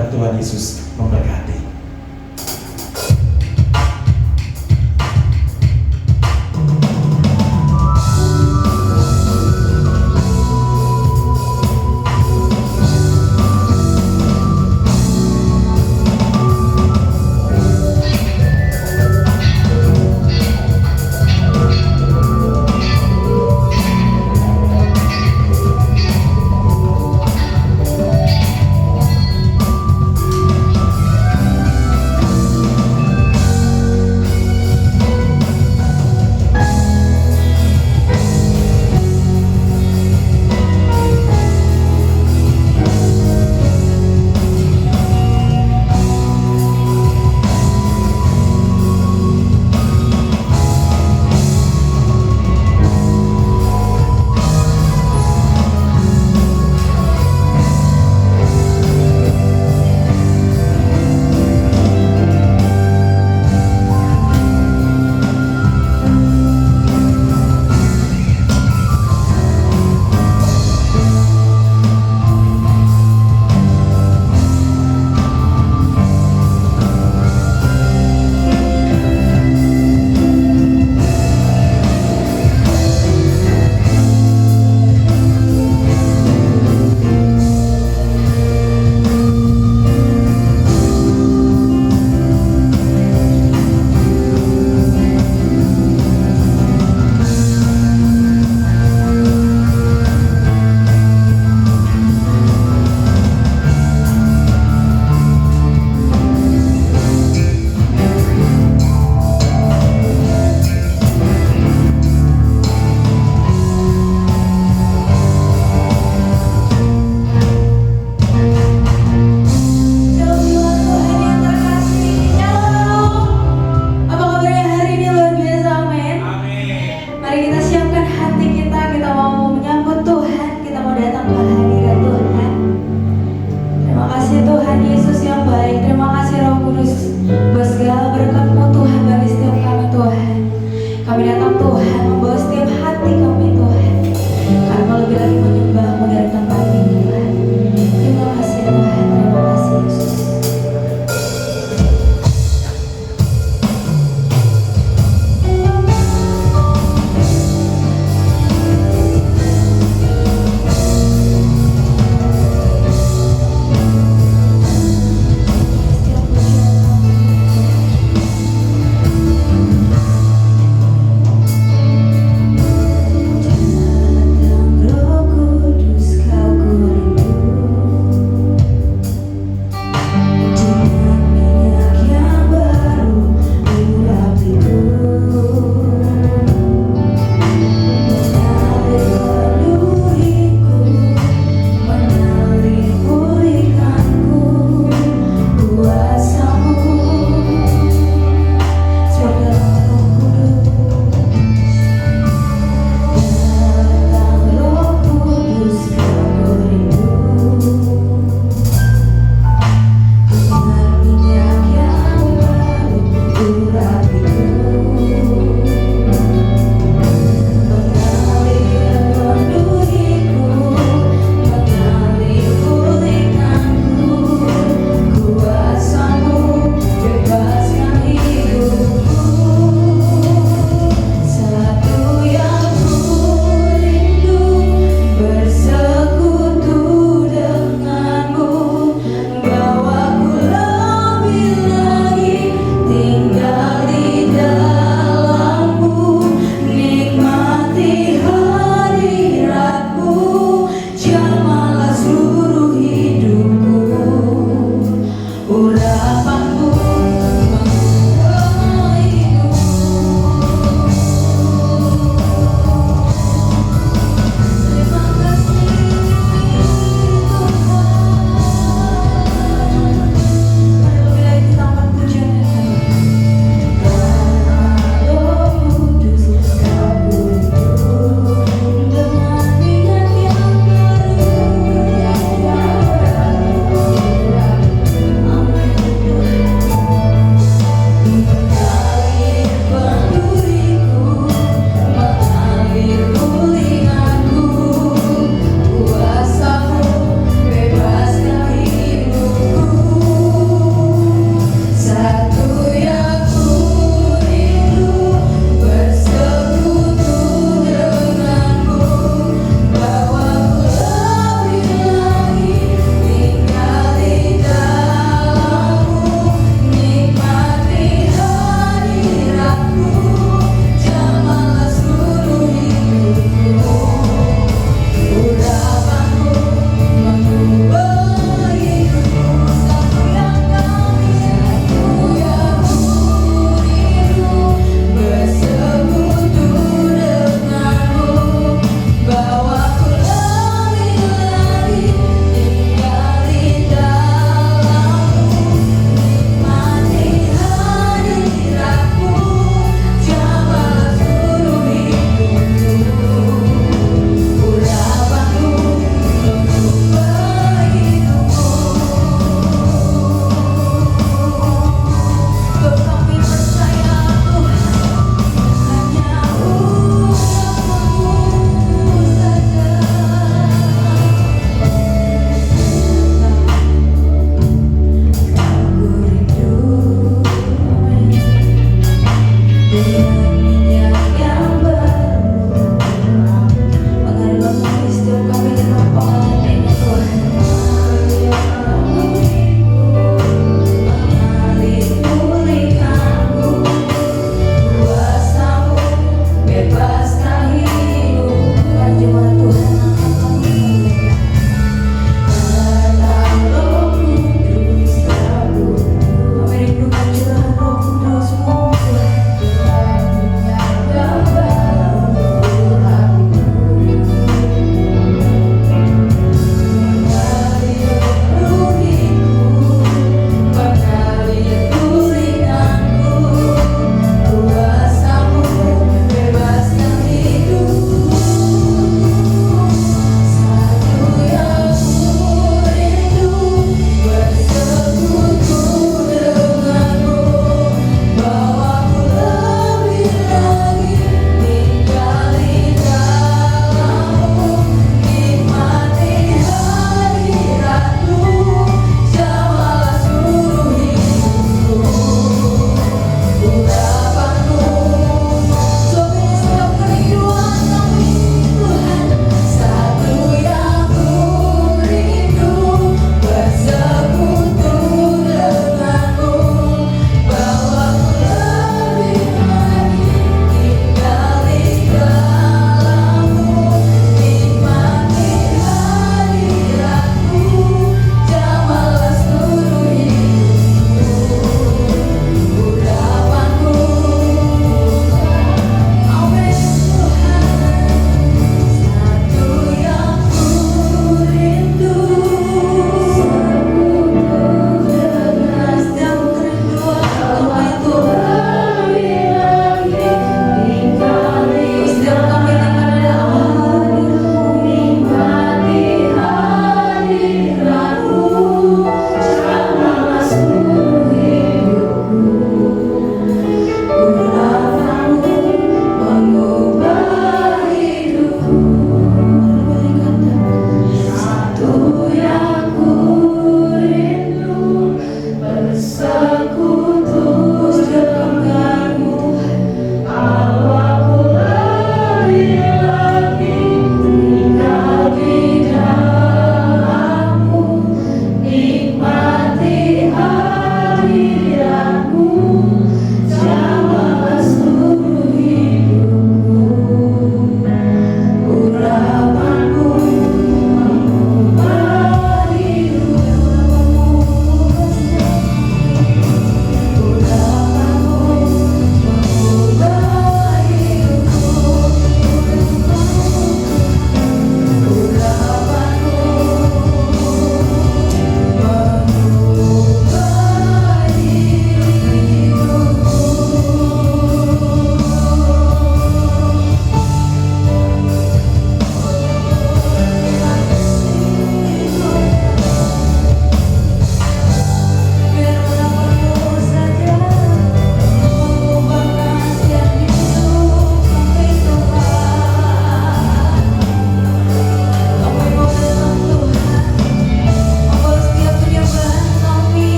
dan Tuhan Yesus memberkati.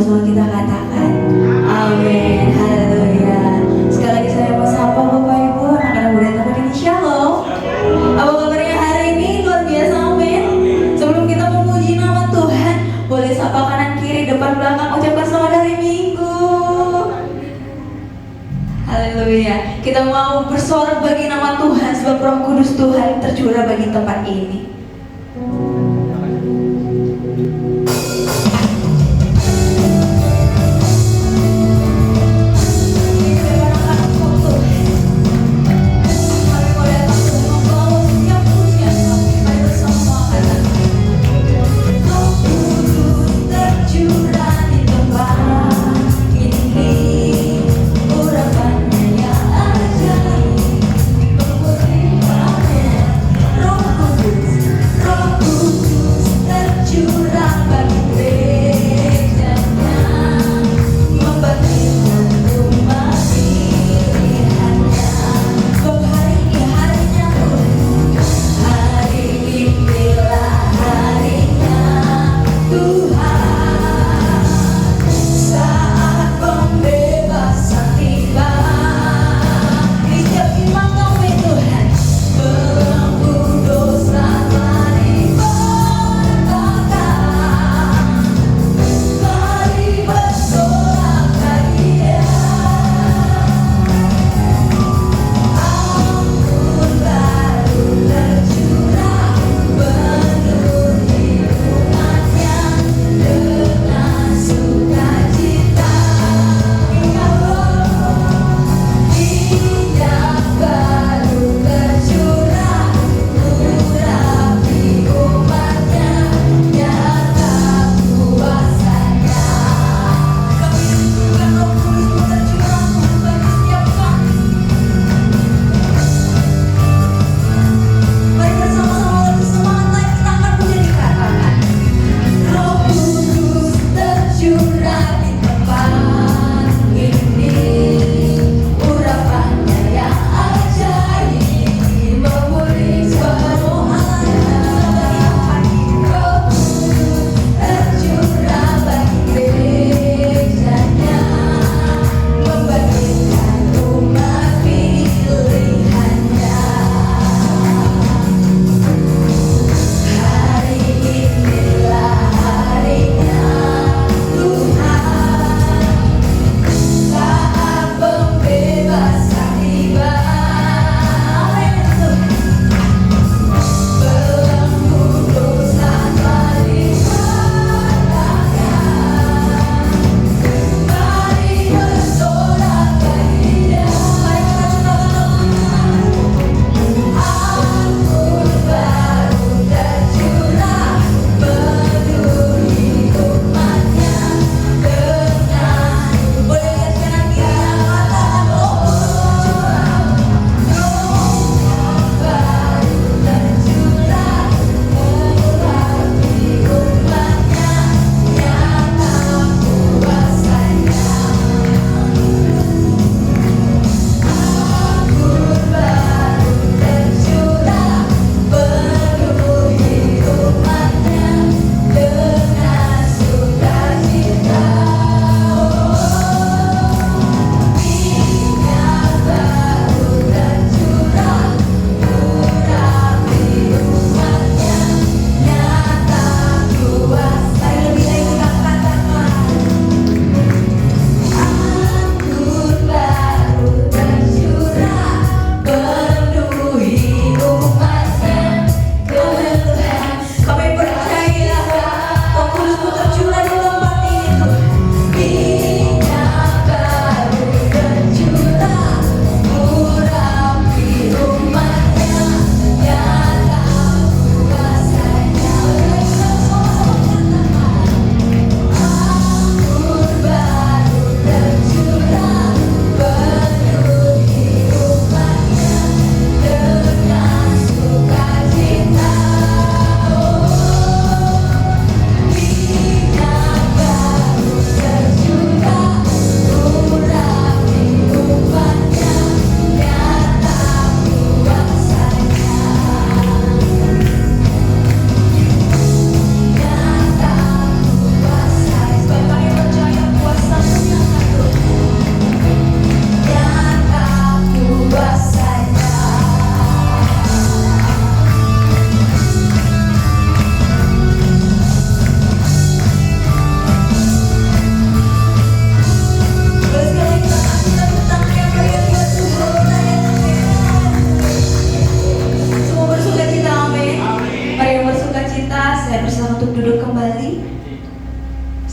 sama-sama kita katakan amin, haleluya. Sekali lagi saya mau sapa Bapak Ibu, anak-anak muda tempat ini, shalom. Apa kabarnya hari ini? Luar biasa, amin. Sebelum kita memuji nama Tuhan, boleh sapa kanan kiri depan belakang, ucapkan selamat hari Minggu. Haleluya. Kita mau bersorak bagi nama Tuhan, sebab Roh Kudus Tuhan tercurah bagi tempat ini. Roh Kudus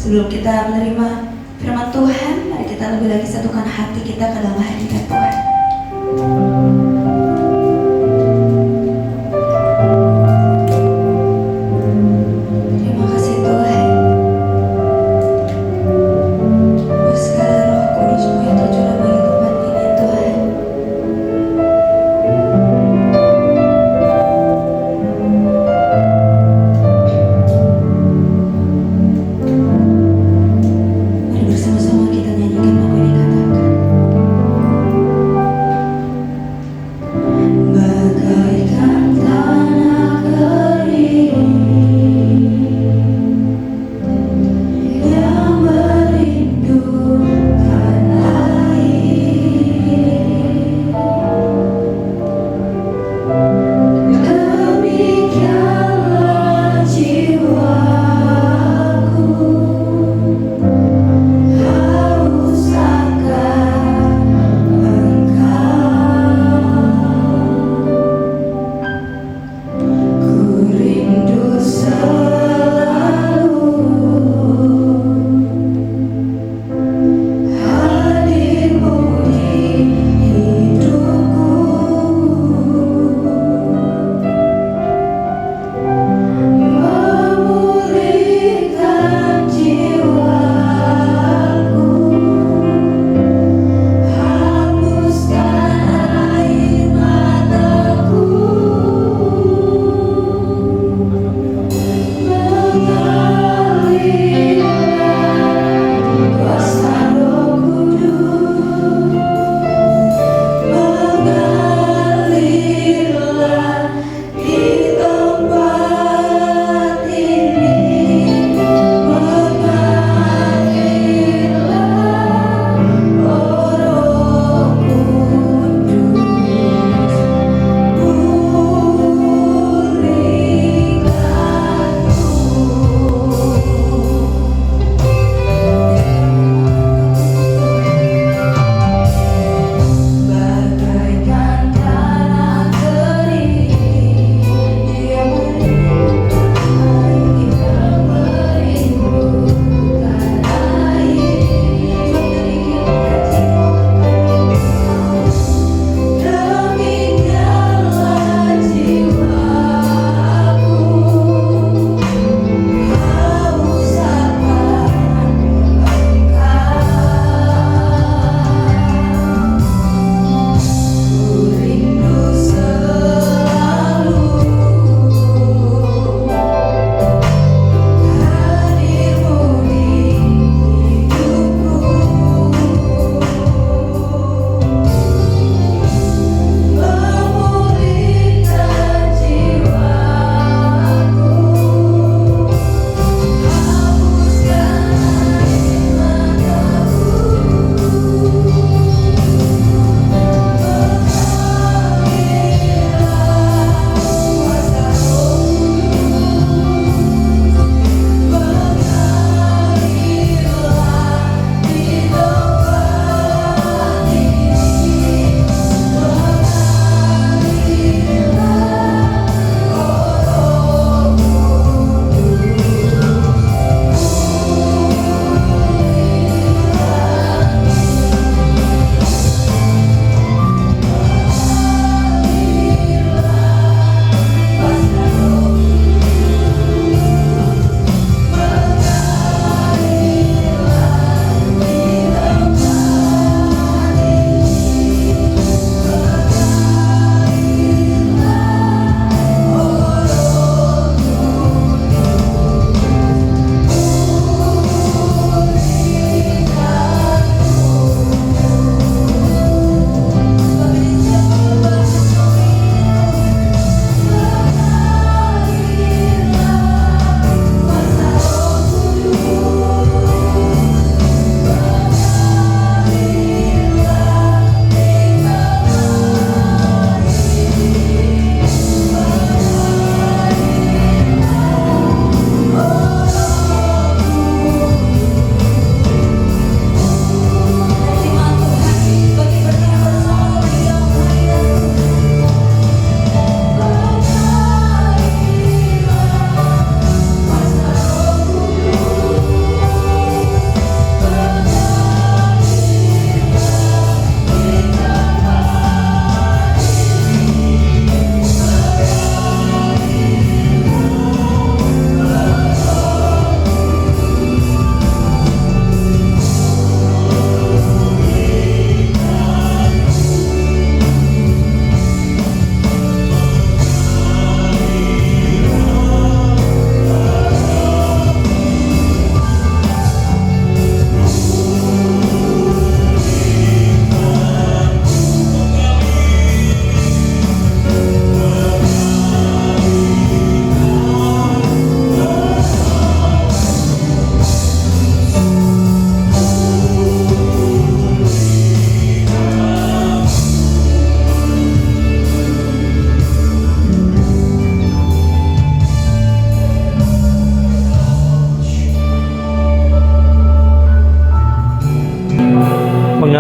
Sebelum kita menerima firman Tuhan, mari kita lebih lagi satukan hati kita ke dalam hadirat Tuhan. Terima kasih Tuhan. Oh, segala Roh Kudus-Mu yang tercurah bagi tempat ini Tuhan. Mari bersama-sama kita nyanyikan lagu ini, katakan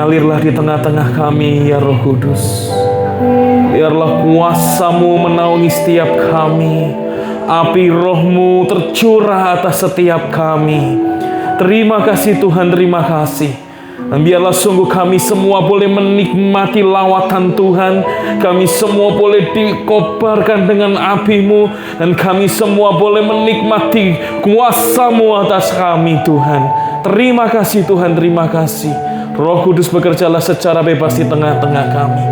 mengalirlah di tengah-tengah kami ya Roh Kudus. Biarlah kuasa-Mu menaungi setiap kami. Api Roh-Mu tercurah atas setiap kami. Terima kasih Tuhan, terima kasih. Dan biarlah sungguh kami semua boleh menikmati lawatan Tuhan. Kami semua boleh dikobarkan dengan api-Mu. Dan kami semua boleh menikmati kuasa-Mu atas kami Tuhan. Terima kasih Tuhan, terima kasih. Roh Kudus bekerjalah secara bebas di tengah-tengah kami.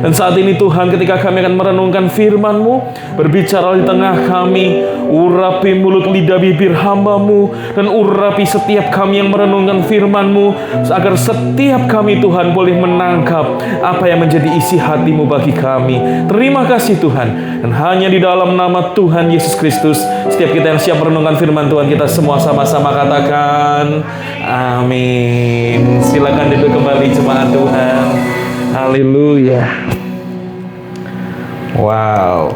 Dan saat ini Tuhan, ketika kami akan merenungkan firman-Mu, berbicara di tengah kami, urapi mulut lidah bibir hamba-Mu, dan urapi setiap kami yang merenungkan firman-Mu, agar setiap kami Tuhan boleh menangkap apa yang menjadi isi hati-Mu bagi kami. Terima kasih Tuhan. Dan hanya di dalam nama Tuhan Yesus Kristus, setiap kita yang siap merenungkan firman Tuhan, kita semua sama-sama katakan amin. Silakan duduk kembali jemaat Tuhan. Haleluya. Wow.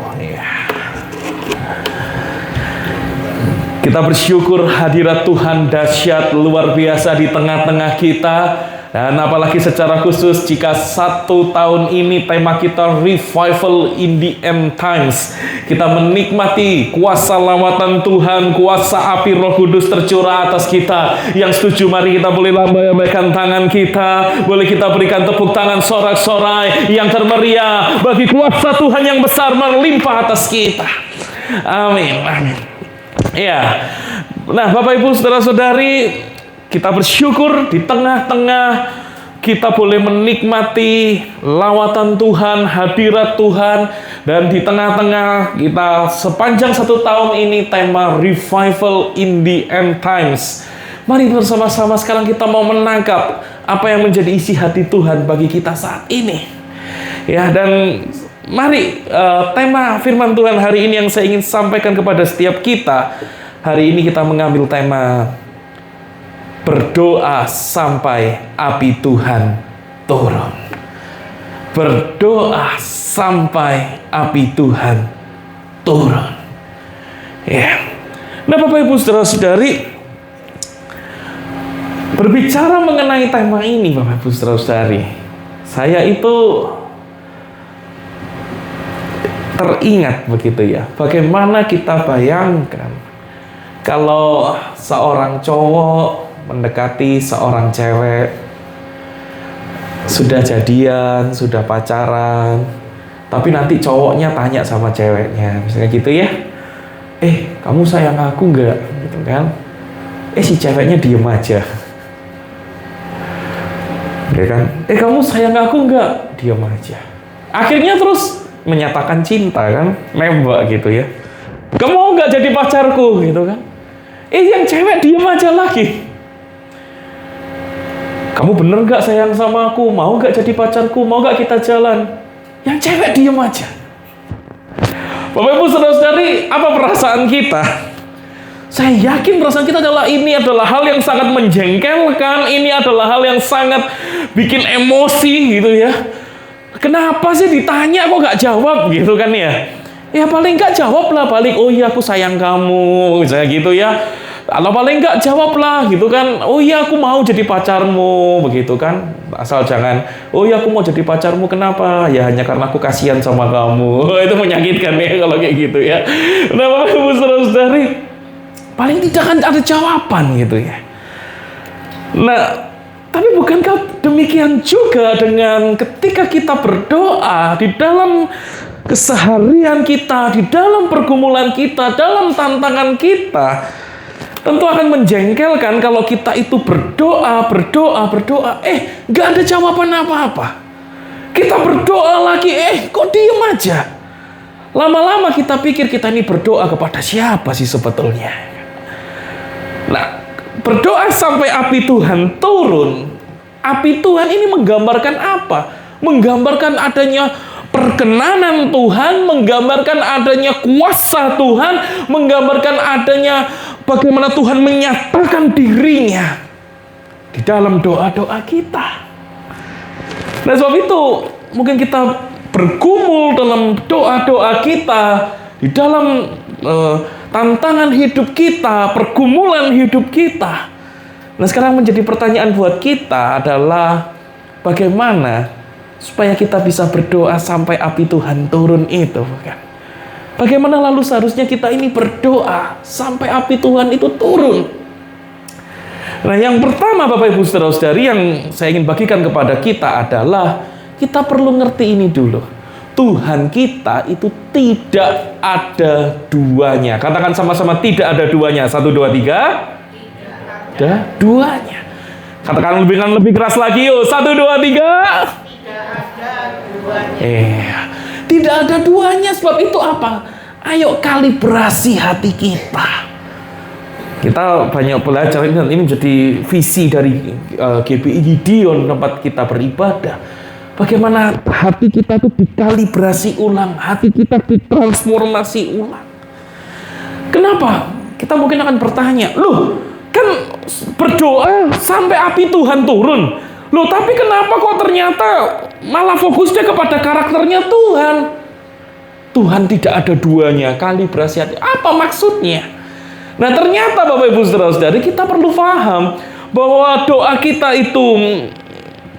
Kita bersyukur hadirat Tuhan dahsyat luar biasa di tengah-tengah kita. Dan apalagi secara khusus jika 1 tahun ini tema kita Revival in the End Times. Kita menikmati kuasa lawatan Tuhan, kuasa api Roh Kudus tercurah atas kita. Yang setuju mari kita boleh lambaikan tangan kita. Boleh kita berikan tepuk tangan sorak-sorai yang termeriah bagi kuasa Tuhan yang besar melimpah atas kita. Amin, amin. Ya. Nah, Bapak Ibu Saudara-saudari, kita bersyukur di tengah-tengah kita boleh menikmati lawatan Tuhan, hadirat Tuhan. Dan di tengah-tengah kita sepanjang 1 tahun ini tema Revival in the End Times. Mari bersama-sama sekarang kita mau menangkap apa yang menjadi isi hati Tuhan bagi kita saat ini. Ya, dan mari tema firman Tuhan hari ini yang saya ingin sampaikan kepada setiap kita. Hari ini kita mengambil tema berdoa sampai api Tuhan turun. Berdoa sampai api Tuhan turun. Ya. Nah, Bapak Ibu Saudara-saudari, berbicara mengenai tema ini, Bapak Ibu Saudara-saudari, saya itu teringat begitu ya. Bagaimana kita bayangkan kalau seorang cowok mendekati seorang cewek, sudah jadian, sudah pacaran, tapi nanti cowoknya tanya sama ceweknya, misalnya gitu ya, kamu sayang aku nggak? Gitu kan? Si ceweknya diem aja, ya kan? Kamu sayang aku nggak? Diem aja. Akhirnya terus menyatakan cinta kan, nembak gitu ya. Kamu mau nggak jadi pacarku? Gitu kan? Yang cewek diem aja lagi. Kamu bener gak sayang sama aku? Mau gak jadi pacarku? Mau gak kita jalan? Yang cewek diem aja. Bapak Ibu Saudara-saudari, apa perasaan kita? Saya yakin perasaan kita adalah ini adalah hal yang sangat menjengkelkan. Ini adalah hal yang sangat bikin emosi gitu ya. Kenapa sih ditanya kok gak jawab gitu kan ya? Ya paling gak jawab lah balik, oh iya aku sayang kamu, misalnya gitu ya. Atau paling enggak jawablah gitu kan, oh iya aku mau jadi pacarmu, begitu kan. Asal jangan, oh iya aku mau jadi pacarmu, kenapa? Ya hanya karena aku kasihan sama kamu. Itu menyakitkan ya kalau kayak gitu ya. Nah, Bapak Ibu Saudara-saudari, paling tidak kan ada jawaban gitu ya. Nah, tapi bukankah demikian juga dengan ketika kita berdoa di dalam keseharian kita, di dalam pergumulan kita, dalam tantangan kita, tentu akan menjengkelkan kalau kita itu berdoa, nggak ada jawaban apa-apa. Kita berdoa lagi, kok diem aja. Lama-lama kita pikir kita ini berdoa kepada siapa sih sebetulnya? Nah, berdoa sampai api Tuhan turun. Api Tuhan ini menggambarkan apa? Menggambarkan adanya perkenanan Tuhan, menggambarkan adanya kuasa Tuhan, menggambarkan adanya bagaimana Tuhan menyatakan dirinya di dalam doa-doa kita. Nah, sebab itu mungkin kita bergumul dalam doa-doa kita, di dalam tantangan hidup kita, pergumulan hidup kita. Nah, sekarang menjadi pertanyaan buat kita adalah, bagaimana supaya kita bisa berdoa sampai api Tuhan turun itu, kan? Bagaimana lalu seharusnya kita ini berdoa sampai api Tuhan itu turun? Nah, yang pertama Bapak Ibu Saudara-saudari yang saya ingin bagikan kepada kita adalah kita perlu ngerti ini dulu. Tuhan kita itu tidak ada duanya. Katakan sama-sama, tidak ada duanya. 1, 2, 3. Tidak ada duanya. Katakan lebih keras lagi yuk. 1, 2, 3. Tidak ada duanya. Tidak ada duanya. Sebab itu apa? Ayo kalibrasi hati kita. Kita banyak belajar, ini menjadi visi dari GBI Gideon, tempat kita beribadah. Bagaimana hati kita itu dikalibrasi ulang, hati kita ditransformasi ulang. Kenapa? Kita mungkin akan bertanya, loh, kan berdoa sampai api Tuhan turun. Loh, tapi kenapa kok ternyata malah fokusnya kepada karakternya Tuhan? Tuhan tidak ada duanya, kalibrasi hati. Apa maksudnya? Nah, ternyata Bapak Ibu Saudara-saudari, kita perlu paham bahwa doa kita itu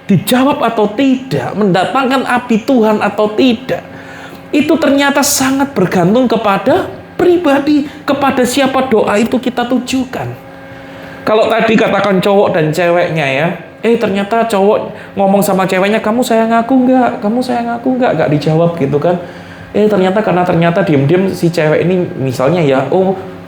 dijawab atau tidak, mendatangkan api Tuhan atau tidak, itu ternyata sangat bergantung kepada pribadi, kepada siapa doa itu kita tujukan. Kalau tadi katakan cowok dan ceweknya ya, ternyata cowok ngomong sama ceweknya, kamu sayang aku enggak? Kamu sayang aku enggak? Enggak dijawab gitu kan. Ternyata diam-diam si cewek ini misalnya ya,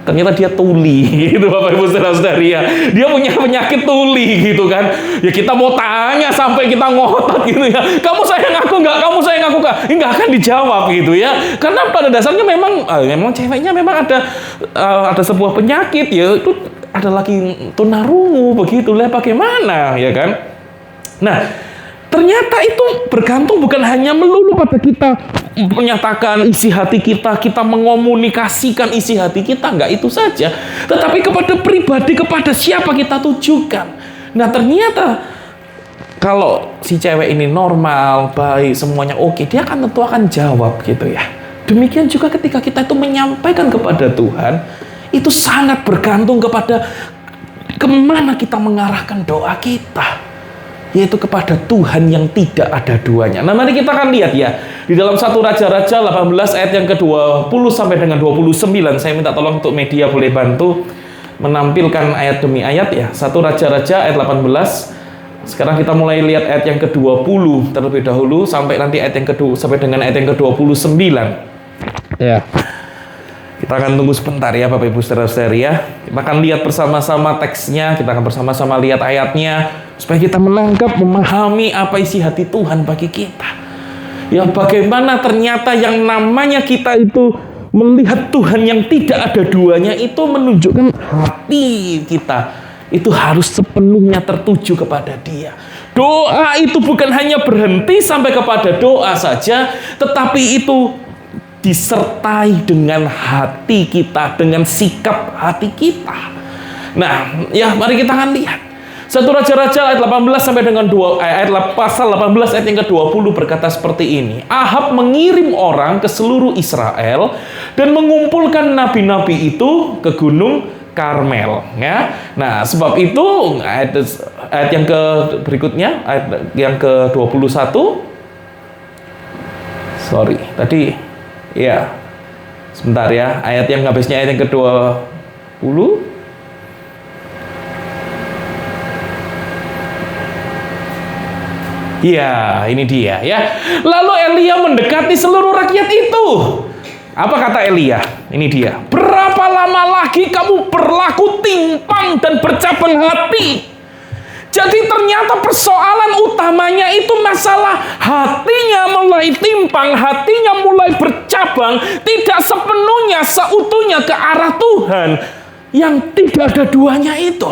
ternyata dia tuli gitu Bapak Ibu Saudara-saudari ya. Dia punya penyakit tuli gitu kan. Ya kita mau tanya sampai kita ngotot gitu ya. Kamu sayang aku enggak? Kamu sayang aku enggak? Enggak akan dijawab gitu ya. Karena pada dasarnya memang ceweknya memang ada sebuah penyakit ya. Itu ada lagi tunarungu begitulah, bagaimana ya kan. Nah, ternyata itu bergantung bukan hanya melulu pada kita menyatakan isi hati kita mengomunikasikan isi hati kita, enggak itu saja, tetapi kepada pribadi, kepada siapa kita tujukan. Nah, ternyata kalau si cewek ini normal, baik, semuanya oke, dia tentu akan jawab gitu ya. Demikian juga ketika kita itu menyampaikan kepada Tuhan, itu sangat bergantung kepada kemana kita mengarahkan doa kita, yaitu kepada Tuhan yang tidak ada duanya. Nah, mari kita akan lihat ya, di dalam 1 Raja-Raja 18 ayat yang ke-20 sampai dengan 29. Saya minta tolong untuk media boleh bantu menampilkan ayat demi ayat ya. 1 Raja-Raja ayat 18. Sekarang kita mulai lihat ayat yang ke-20 terlebih dahulu sampai nanti ayat yang sampai dengan ayat yang ke-29. Ya. Kita akan tunggu sebentar ya Bapak Ibu Saudara-saudari ya. Kita akan lihat bersama-sama teksnya, kita akan bersama-sama lihat ayatnya supaya kita menangkap, memahami apa isi hati Tuhan bagi kita. Ya, bagaimana ternyata yang namanya kita itu melihat Tuhan yang tidak ada duanya itu menunjukkan hati kita itu harus sepenuhnya tertuju kepada Dia. Doa itu bukan hanya berhenti sampai kepada doa saja, tetapi itu disertai dengan hati kita, dengan sikap hati kita. Nah, ya mari kita akan lihat. 1 Raja-Raja ayat 18 sampai dengan pasal 18 ayat yang ke-20 berkata seperti ini. Ahab mengirim orang ke seluruh Israel dan mengumpulkan nabi-nabi itu ke gunung Karmel, ya. Nah, sebab itu ayat yang berikutnya, ayat yang ke-21. Sorry, tadi ya, sebentar ya, ayat yang habisnya ayat yang ke-20. Ya, ini dia ya. Lalu Elia mendekati seluruh rakyat itu. Apa kata Elia? Ini dia. Berapa lama lagi kamu berlaku timpang dan bercabang hati? Jadi ternyata persoalan utamanya itu masalah hatinya mulai timpang, hatinya mulai bercabang, tidak sepenuhnya, seutuhnya ke arah Tuhan yang tidak ada duanya itu.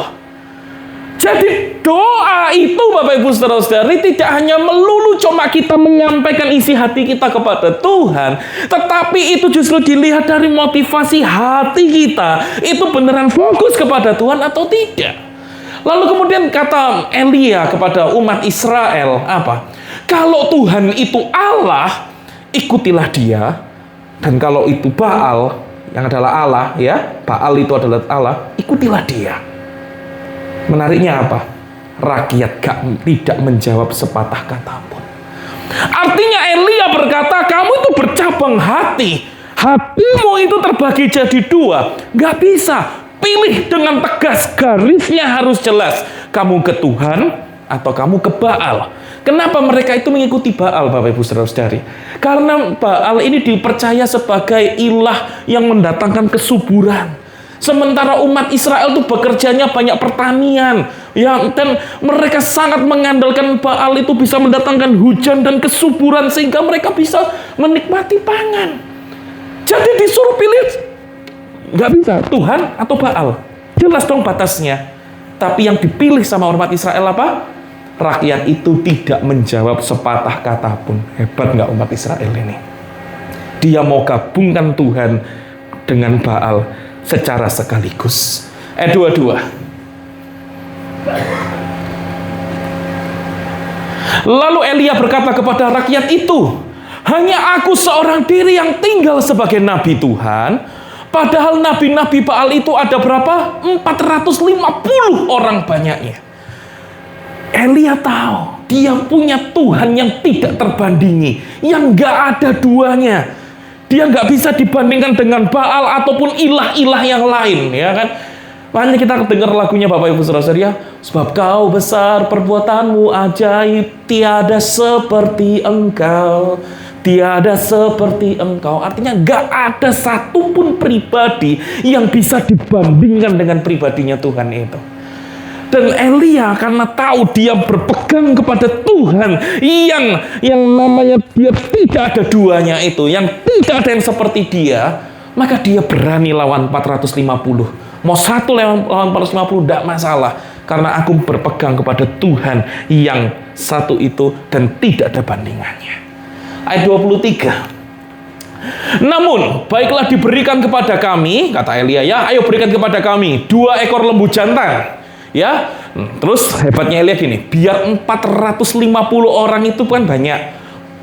Jadi doa itu Bapak Ibu Saudara-saudari tidak hanya melulu cuma kita menyampaikan isi hati kita kepada Tuhan, tetapi itu justru dilihat dari motivasi hati kita. Itu beneran fokus kepada Tuhan atau tidak? Lalu kemudian kata Elia kepada umat Israel, apa? Kalau Tuhan itu Allah, ikutilah Dia. Dan kalau itu Baal, yang adalah Allah, ya, Baal itu adalah Allah, ikutilah Dia. Menariknya apa? rakyat tidak menjawab sepatah kata pun. Artinya Elia berkata, kamu itu bercabang hati. Hatimu itu terbagi jadi dua. Gak bisa. Pilih dengan tegas, garisnya harus jelas. Kamu ke Tuhan atau kamu ke Baal. Kenapa mereka itu mengikuti Baal, Bapak Ibu Saudara-saudari? Karena Baal ini dipercaya sebagai ilah yang mendatangkan kesuburan. Sementara umat Israel itu bekerjanya banyak pertanian, ya, dan mereka sangat mengandalkan Baal itu bisa mendatangkan hujan dan kesuburan sehingga mereka bisa menikmati pangan. Jadi disuruh pilih, nggak bisa Tuhan atau Baal. Jelas dong batasnya. Tapi yang dipilih sama umat Israel apa? Rakyat itu tidak menjawab sepatah kata pun. Hebat nggak umat Israel ini? Dia mau gabungkan Tuhan dengan Baal secara sekaligus. 22. Lalu Elia berkata kepada rakyat itu, hanya aku seorang diri yang tinggal sebagai nabi Tuhan. Padahal nabi-nabi Baal itu ada berapa? 450 orang banyaknya. Elia tahu dia punya Tuhan yang tidak terbandingi, yang gak ada duanya. Dia nggak bisa dibandingkan dengan Baal ataupun ilah-ilah yang lain, ya kan? Makanya kita dengar lagunya Bapak Ibu Saudara ya. Sebab kau besar, perbuatanmu ajaib, tiada seperti engkau. Tiada seperti engkau. Artinya nggak ada satupun pribadi yang bisa dibandingkan dengan pribadinya Tuhan itu. Dan Elia karena tahu dia berpegang kepada Tuhan yang namanya dia tidak ada duanya itu, yang tidak ada yang seperti dia, maka dia berani lawan 450. Mau satu lawan 450 tidak masalah, karena aku berpegang kepada Tuhan yang satu itu dan tidak ada bandingannya. Ayat 23. Namun, baiklah diberikan kepada kami, kata Elia, ya, ayo berikan kepada kami 2 ekor lembu jantan. Ya, terus hebatnya Elia gini, biar 450 orang itu kan banyak,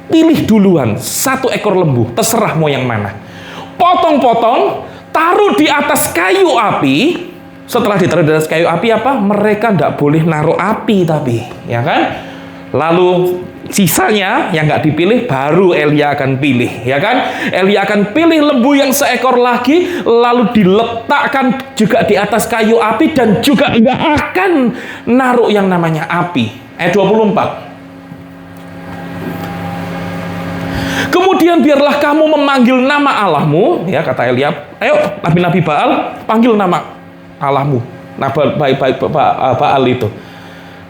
pilih duluan 1 ekor lembu, terserah mau yang mana. Potong-potong, taruh di atas kayu api. Setelah ditaruh di atas kayu api apa? Mereka tidak boleh naruh api tapi, ya kan? Lalu sisanya yang nggak dipilih baru Elia akan pilih, ya kan? Elia akan pilih lembu yang seekor lagi, lalu diletakkan juga di atas kayu api dan juga nggak akan naruh yang namanya api. Ayat 24. Kemudian biarlah kamu memanggil nama Allahmu, ya kata Elia. Ayo nabi-nabi Baal, panggil nama Allahmu, Baal itu.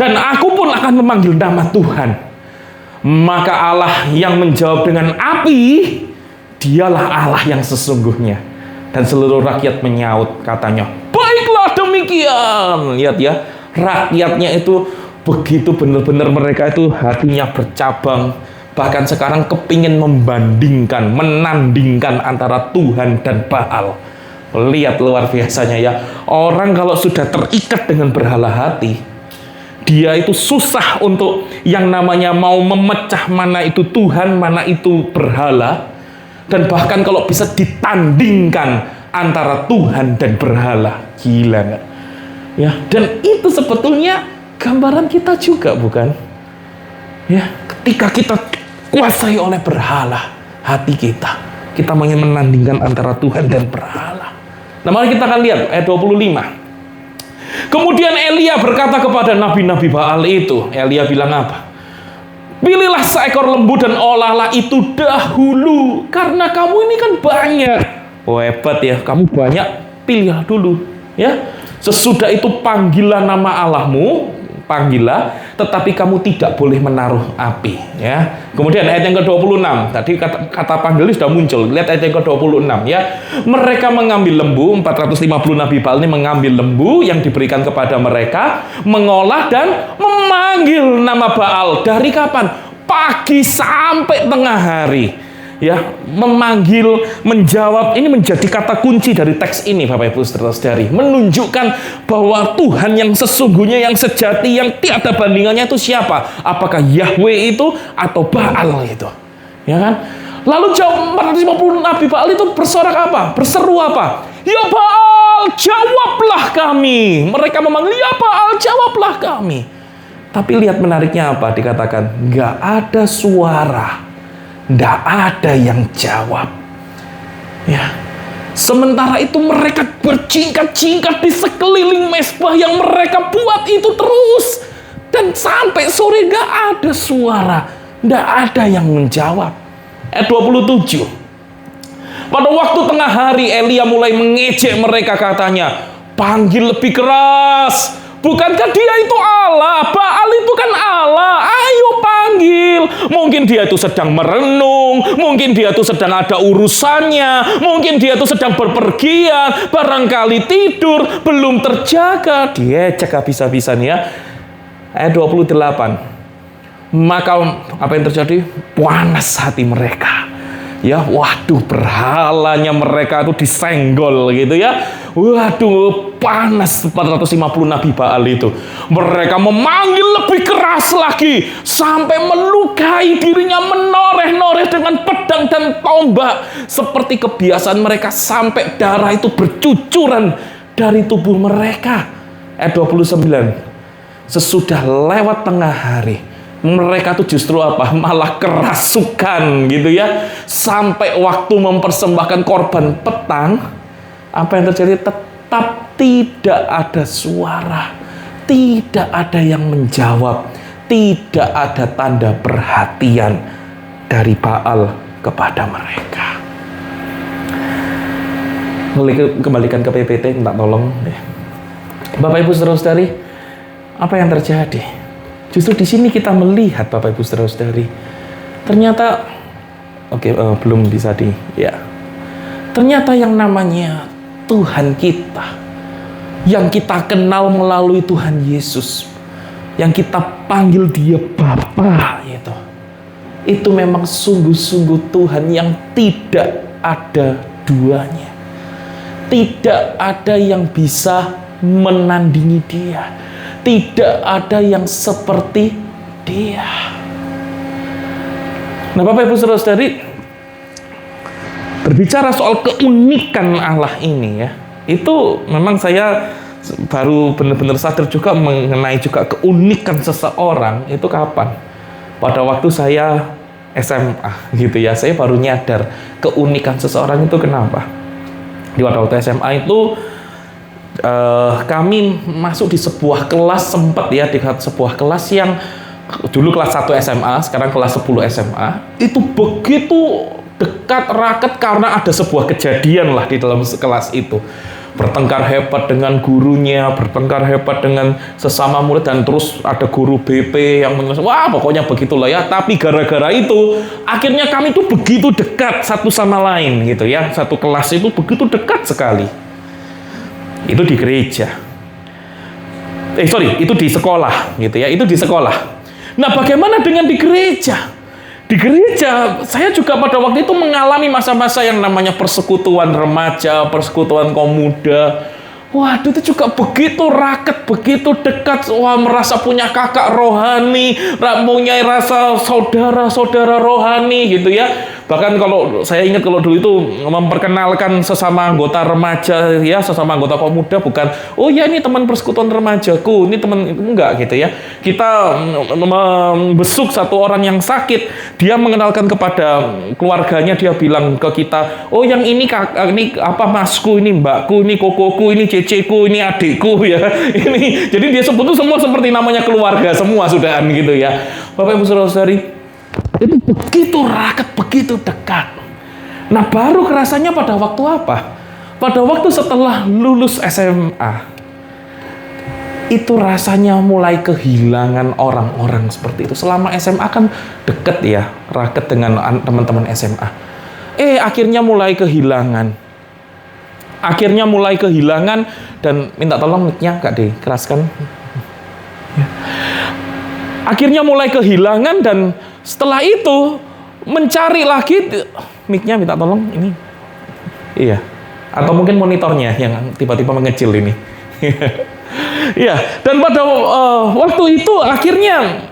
Dan aku pun akan memanggil nama Tuhan. Maka Allah yang menjawab dengan api, dialah Allah yang sesungguhnya. Dan seluruh rakyat menyaut katanya, baiklah demikian. Lihat ya, rakyatnya itu begitu benar-benar mereka itu hatinya bercabang. Bahkan sekarang kepingin membandingkan, menandingkan antara Tuhan dan Baal. Lihat luar biasanya ya. Orang kalau sudah terikat dengan berhala hati, dia itu susah untuk yang namanya mau memecah mana itu Tuhan, mana itu berhala. Dan bahkan kalau bisa ditandingkan antara Tuhan dan berhala. Gila nggak? Ya, dan itu sebetulnya gambaran kita juga, bukan? Ya, ketika kita kuasai oleh berhala, hati kita ingin menandingkan antara Tuhan dan berhala. Nah, mari kita akan lihat ayat 25. Kemudian Elia berkata kepada nabi-nabi Baal itu, Elia bilang apa? Pilihlah seekor lembu dan olahlah itu dahulu, karena kamu ini kan banyak. Oh hebat ya, kamu banyak, pilihlah dulu. Ya, sesudah itu panggillah nama Allahmu, panggillah, tetapi kamu tidak boleh menaruh api. Ya. Kemudian ayat yang ke-26, tadi kata panggil sudah muncul. Lihat ayat yang ke-26 ya. Mereka mengambil lembu, 450 Nabi Baal ini mengambil lembu yang diberikan kepada mereka, mengolah dan memanggil nama Baal. Dari kapan? Pagi sampai tengah hari. Ya, memanggil, menjawab, ini menjadi kata kunci dari teks ini Bapak Ibu Saudara-saudari, menunjukkan bahwa Tuhan yang sesungguhnya, yang sejati, yang tiada bandingannya itu siapa? Apakah Yahweh itu atau Baal itu? Ya kan? Lalu jawab 450 Nabi Baal itu bersorak apa? Berseru apa? Ya Baal, jawablah kami. Mereka memanggil, ya Baal, jawablah kami. Tapi lihat menariknya apa? Dikatakan, nggak ada suara, nggak ada yang jawab. Ya, sementara itu mereka berjingkat-jingkat di sekeliling mezbah yang mereka buat itu terus. Dan sampai sore nggak ada suara, nggak ada yang menjawab. Ayat 27. Pada waktu tengah hari Elia mulai mengejek mereka, katanya, panggil lebih keras. Bukankah dia itu Allah? Baal itu kan Allah. Ayo panggil. Mungkin dia itu sedang merenung. Mungkin dia itu sedang ada urusannya. Mungkin dia itu sedang berpergian. Barangkali tidur. Belum terjaga. Diejek habis-habisan ya. Ayat 28. Maka apa yang terjadi? Panas hati mereka. Ya, waduh, berhalanya mereka itu disenggol gitu ya. Waduh, panas 450 nabi Baal itu. Mereka memanggil lebih keras lagi sampai melukai dirinya, menoreh-noreh dengan pedang dan tombak seperti kebiasaan mereka sampai darah itu bercucuran dari tubuh mereka. Ayat 29. Sesudah lewat tengah hari, mereka tuh justru apa? Malah kerasukan gitu ya. Sampai waktu mempersembahkan korban petang, apa yang terjadi? Tetap tidak ada suara, tidak ada yang menjawab, tidak ada tanda perhatian dari Baal kepada mereka. Kembalikan ke PPT, minta tolong. Bapak Ibu saudara-saudari, apa yang terjadi? Justru di sini kita melihat, Bapak Ibu saudara-saudari, ternyata belum bisa ternyata yang namanya Tuhan kita, yang kita kenal melalui Tuhan Yesus, yang kita panggil dia Bapa, itu memang sungguh-sungguh Tuhan yang tidak ada duanya. Tidak ada yang bisa menandingi dia. Tidak ada yang seperti dia. Nah, Bapak Ibu saudara-saudari, berbicara soal keunikan Allah ini ya, itu memang saya baru benar-benar sadar juga mengenai juga keunikan seseorang itu kapan? Pada waktu saya SMA gitu ya, saya baru nyadar keunikan seseorang itu kenapa? Di waktu SMA itu kami masuk di sebuah kelas, sempat ya di sebuah kelas yang dulu kelas 1 SMA, sekarang kelas 10 SMA. Itu begitu dekat raket karena ada sebuah kejadian lah di dalam kelas itu. Bertengkar hebat dengan gurunya, bertengkar hebat dengan sesama murid, dan terus ada guru BP yang wah pokoknya begitulah ya. Tapi gara-gara itu akhirnya kami tuh begitu dekat satu sama lain gitu ya. Satu kelas itu begitu dekat sekali. Itu di gereja. Itu di sekolah gitu ya. Itu di sekolah. Nah, bagaimana dengan di gereja? Di gereja, saya juga pada waktu itu mengalami masa-masa yang namanya persekutuan remaja, persekutuan kaum muda. Waduh, itu juga begitu raket, begitu dekat. Wah, merasa punya kakak rohani, punya rasa saudara-saudara rohani gitu ya. Bahkan kalau saya ingat kalau dulu itu memperkenalkan sesama anggota remaja ya, sesama anggota kaum muda, bukan, oh ya ini teman persekutuan remajaku, ini teman, enggak gitu ya. Kita membesuk satu orang yang sakit, dia mengenalkan kepada keluarganya, dia bilang ke kita, oh yang ini ini apa masku, ini mbakku, ini kokoku, ini ceceku, ini adikku ya. Ini jadi dia sebut itu semua seperti namanya keluarga semua sudahan gitu ya. Bapak Ibu saudara-saudari, itu begitu raket, begitu dekat. Nah, baru kerasanya pada waktu apa? Pada waktu setelah lulus SMA. Itu rasanya mulai kehilangan orang-orang seperti itu. Selama SMA kan deket ya, raket dengan teman-teman SMA. Akhirnya mulai kehilangan. Dan minta tolong mic-nya Kak dikeraskan. Akhirnya mulai kehilangan, dan setelah itu mencari lagi mic-nya, minta tolong ini. Iya. Atau mungkin monitornya yang tiba-tiba mengecil ini. Ya, dan pada waktu itu akhirnya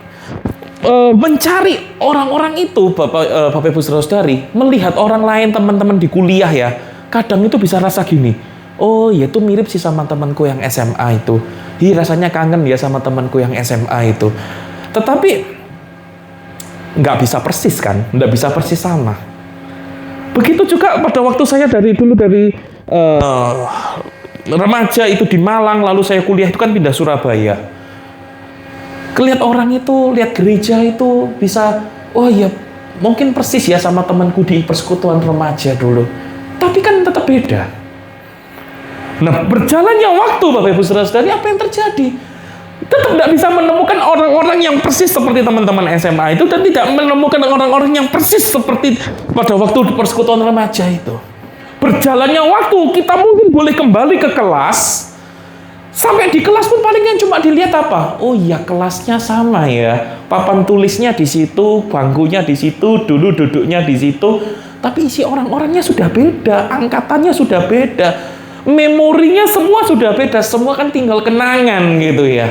mencari orang-orang itu, Bapak Ibu saudara-saudari, melihat orang lain, teman-teman di kuliah ya, kadang itu bisa rasa gini, oh ya itu mirip sih sama temanku yang SMA itu. Rasanya kangen ya sama temanku yang SMA itu. Tetapi nggak bisa persis kan, nggak bisa persis sama. Begitu juga pada waktu saya dari remaja itu di Malang, lalu saya kuliah itu kan pindah Surabaya. Lihat orang itu, lihat gereja itu bisa, oh ya mungkin persis ya sama temanku di persekutuan remaja dulu. Tapi kan tetap beda. Nah, berjalannya waktu Bapak Ibu Saudara-saudari, apa yang terjadi? Tetap tidak bisa menemukan orang-orang yang persis seperti teman-teman SMA itu, dan tidak menemukan orang-orang yang persis seperti pada waktu di persekutuan remaja itu. Berjalannya waktu, kita mungkin boleh kembali ke kelas. Sampai di kelas pun palingan cuma dilihat apa? Oh iya, kelasnya sama ya. Papan tulisnya di situ, bangkunya di situ, dulu duduknya di situ. Tapi isi orang-orangnya sudah beda, angkatannya sudah beda, memorinya semua sudah beda. Semua kan tinggal kenangan gitu ya.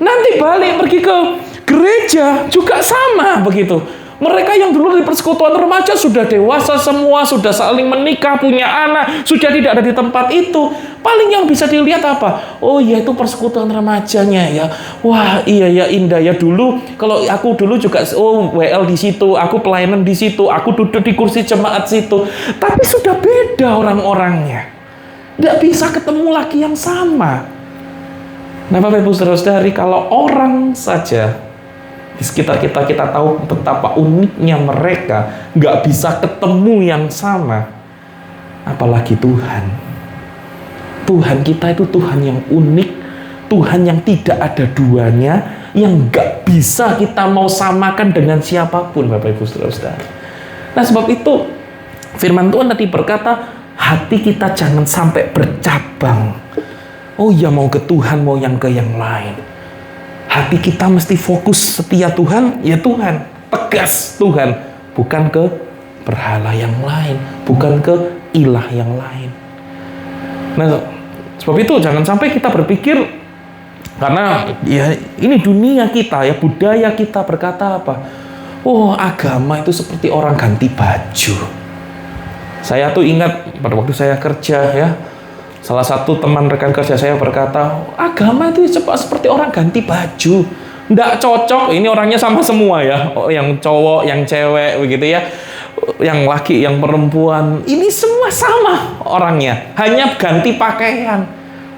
Nanti balik pergi ke gereja juga sama begitu. Mereka yang dulu di persekutuan remaja sudah dewasa semua, sudah saling menikah, punya anak, sudah tidak ada di tempat itu. Paling yang bisa dilihat apa? Oh iya, itu persekutuan remajanya ya. Wah iya ya, indah ya. Dulu kalau aku dulu juga WL di situ, aku pelayanan di situ, aku duduk di kursi jemaat situ. Tapi sudah beda orang-orangnya. Tidak bisa ketemu lagi yang sama. Nah Bapak Ibu Saudara-saudari, kalau orang saja di sekitar kita tahu betapa uniknya mereka, nggak bisa ketemu yang sama, apalagi Tuhan. Tuhan kita itu Tuhan yang unik, Tuhan yang tidak ada duanya, yang nggak bisa kita mau samakan dengan siapapun, Bapak Ibu Saudara-saudara. Nah sebab itu firman Tuhan tadi berkata, hati kita jangan sampai bercabang. Oh ya, mau ke Tuhan, mau yang ke yang lain. Hati kita mesti fokus setia Tuhan, ya Tuhan, tegas Tuhan, bukan ke berhala yang lain, bukan ke ilah yang lain. Nah, sebab itu jangan sampai kita berpikir, karena ya ini dunia kita, ya budaya kita berkata apa? Oh, agama itu seperti orang ganti baju. Saya tuh ingat pada waktu saya kerja ya, salah satu teman rekan kerja saya berkata, agama itu seperti orang ganti baju. Nggak cocok, ini orangnya sama semua ya. Oh, yang cowok, yang cewek, begitu ya. Yang laki, yang perempuan. Ini semua sama orangnya. Hanya ganti pakaian.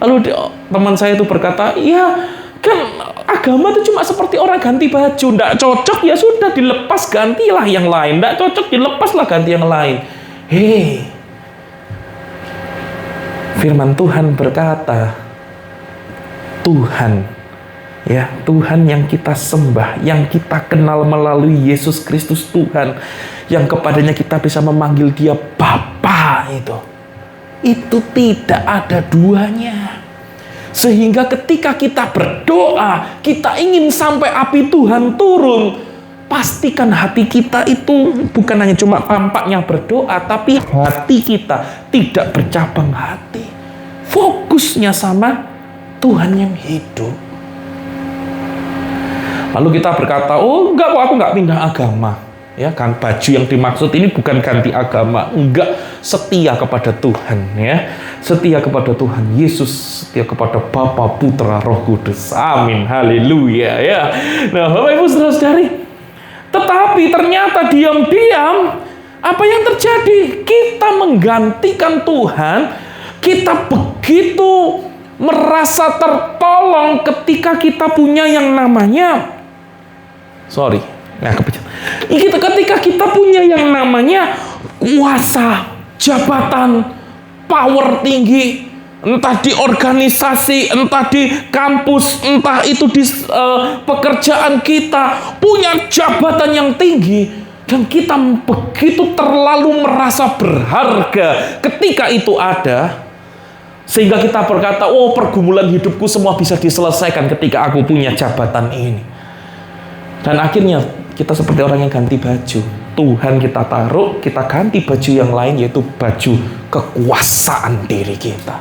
Lalu teman saya itu berkata, iya kan agama itu cuma seperti orang ganti baju. Nggak cocok, ya sudah dilepas, gantilah yang lain. Nggak cocok, dilepaslah ganti yang lain. Hei, firman Tuhan berkata, Tuhan, ya Tuhan yang kita sembah, yang kita kenal melalui Yesus Kristus Tuhan, yang kepadanya kita bisa memanggil Dia Bapa, itu tidak ada duanya. Sehingga ketika kita berdoa, kita ingin sampai api Tuhan turun, pastikan hati kita itu bukan hanya cuma tampaknya berdoa, tapi hati kita tidak bercabang hati. Fokusnya sama Tuhan yang hidup. Lalu kita berkata, oh enggak kok, aku enggak pindah agama. Ya kan, baju yang dimaksud ini bukan ganti agama, enggak, setia kepada Tuhan ya. Setia kepada Tuhan Yesus, setia kepada Bapa, Putra, Roh Kudus. Amin. Haleluya ya. Nah, Bapak Ibu Saudara-saudari, tetapi ternyata diam-diam apa yang terjadi? Kita menggantikan Tuhan, kita begitu merasa tertolong ketika kita punya yang namanya ketika kita punya yang namanya kuasa, jabatan, power tinggi, entah di organisasi, entah di kampus, entah itu di pekerjaan kita, punya jabatan yang tinggi, dan kita begitu terlalu merasa berharga ketika itu ada, sehingga kita berkata, oh pergumulan hidupku semua bisa diselesaikan ketika aku punya jabatan ini. Dan akhirnya kita seperti orang yang ganti baju. Tuhan kita taruh, kita ganti baju yang lain, yaitu baju kekuasaan diri kita.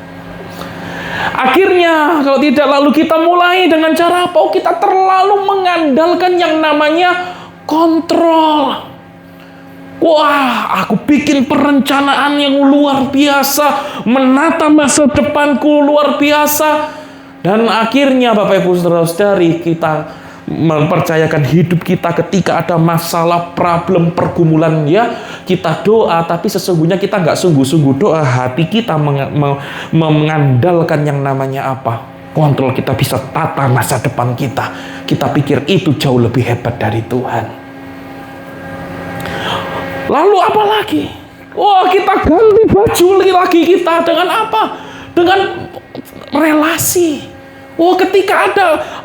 Akhirnya kalau tidak, lalu kita mulai dengan cara apa? Oh, kita terlalu mengandalkan yang namanya kontrol. Wah, aku bikin perencanaan yang luar biasa, menata masa depanku luar biasa. Dan akhirnya Bapak Ibu Saudara-saudari, kita mempercayakan hidup kita ketika ada masalah, problem, pergumulan, ya kita doa, tapi sesungguhnya kita nggak sungguh-sungguh doa. Hati kita mengandalkan yang namanya apa? Kontrol. Kita bisa tata masa depan kita. Kita pikir itu jauh lebih hebat dari Tuhan. Lalu apa lagi? Wah, kita ganti baju lagi kita dengan apa? Dengan relasi. Oh, ketika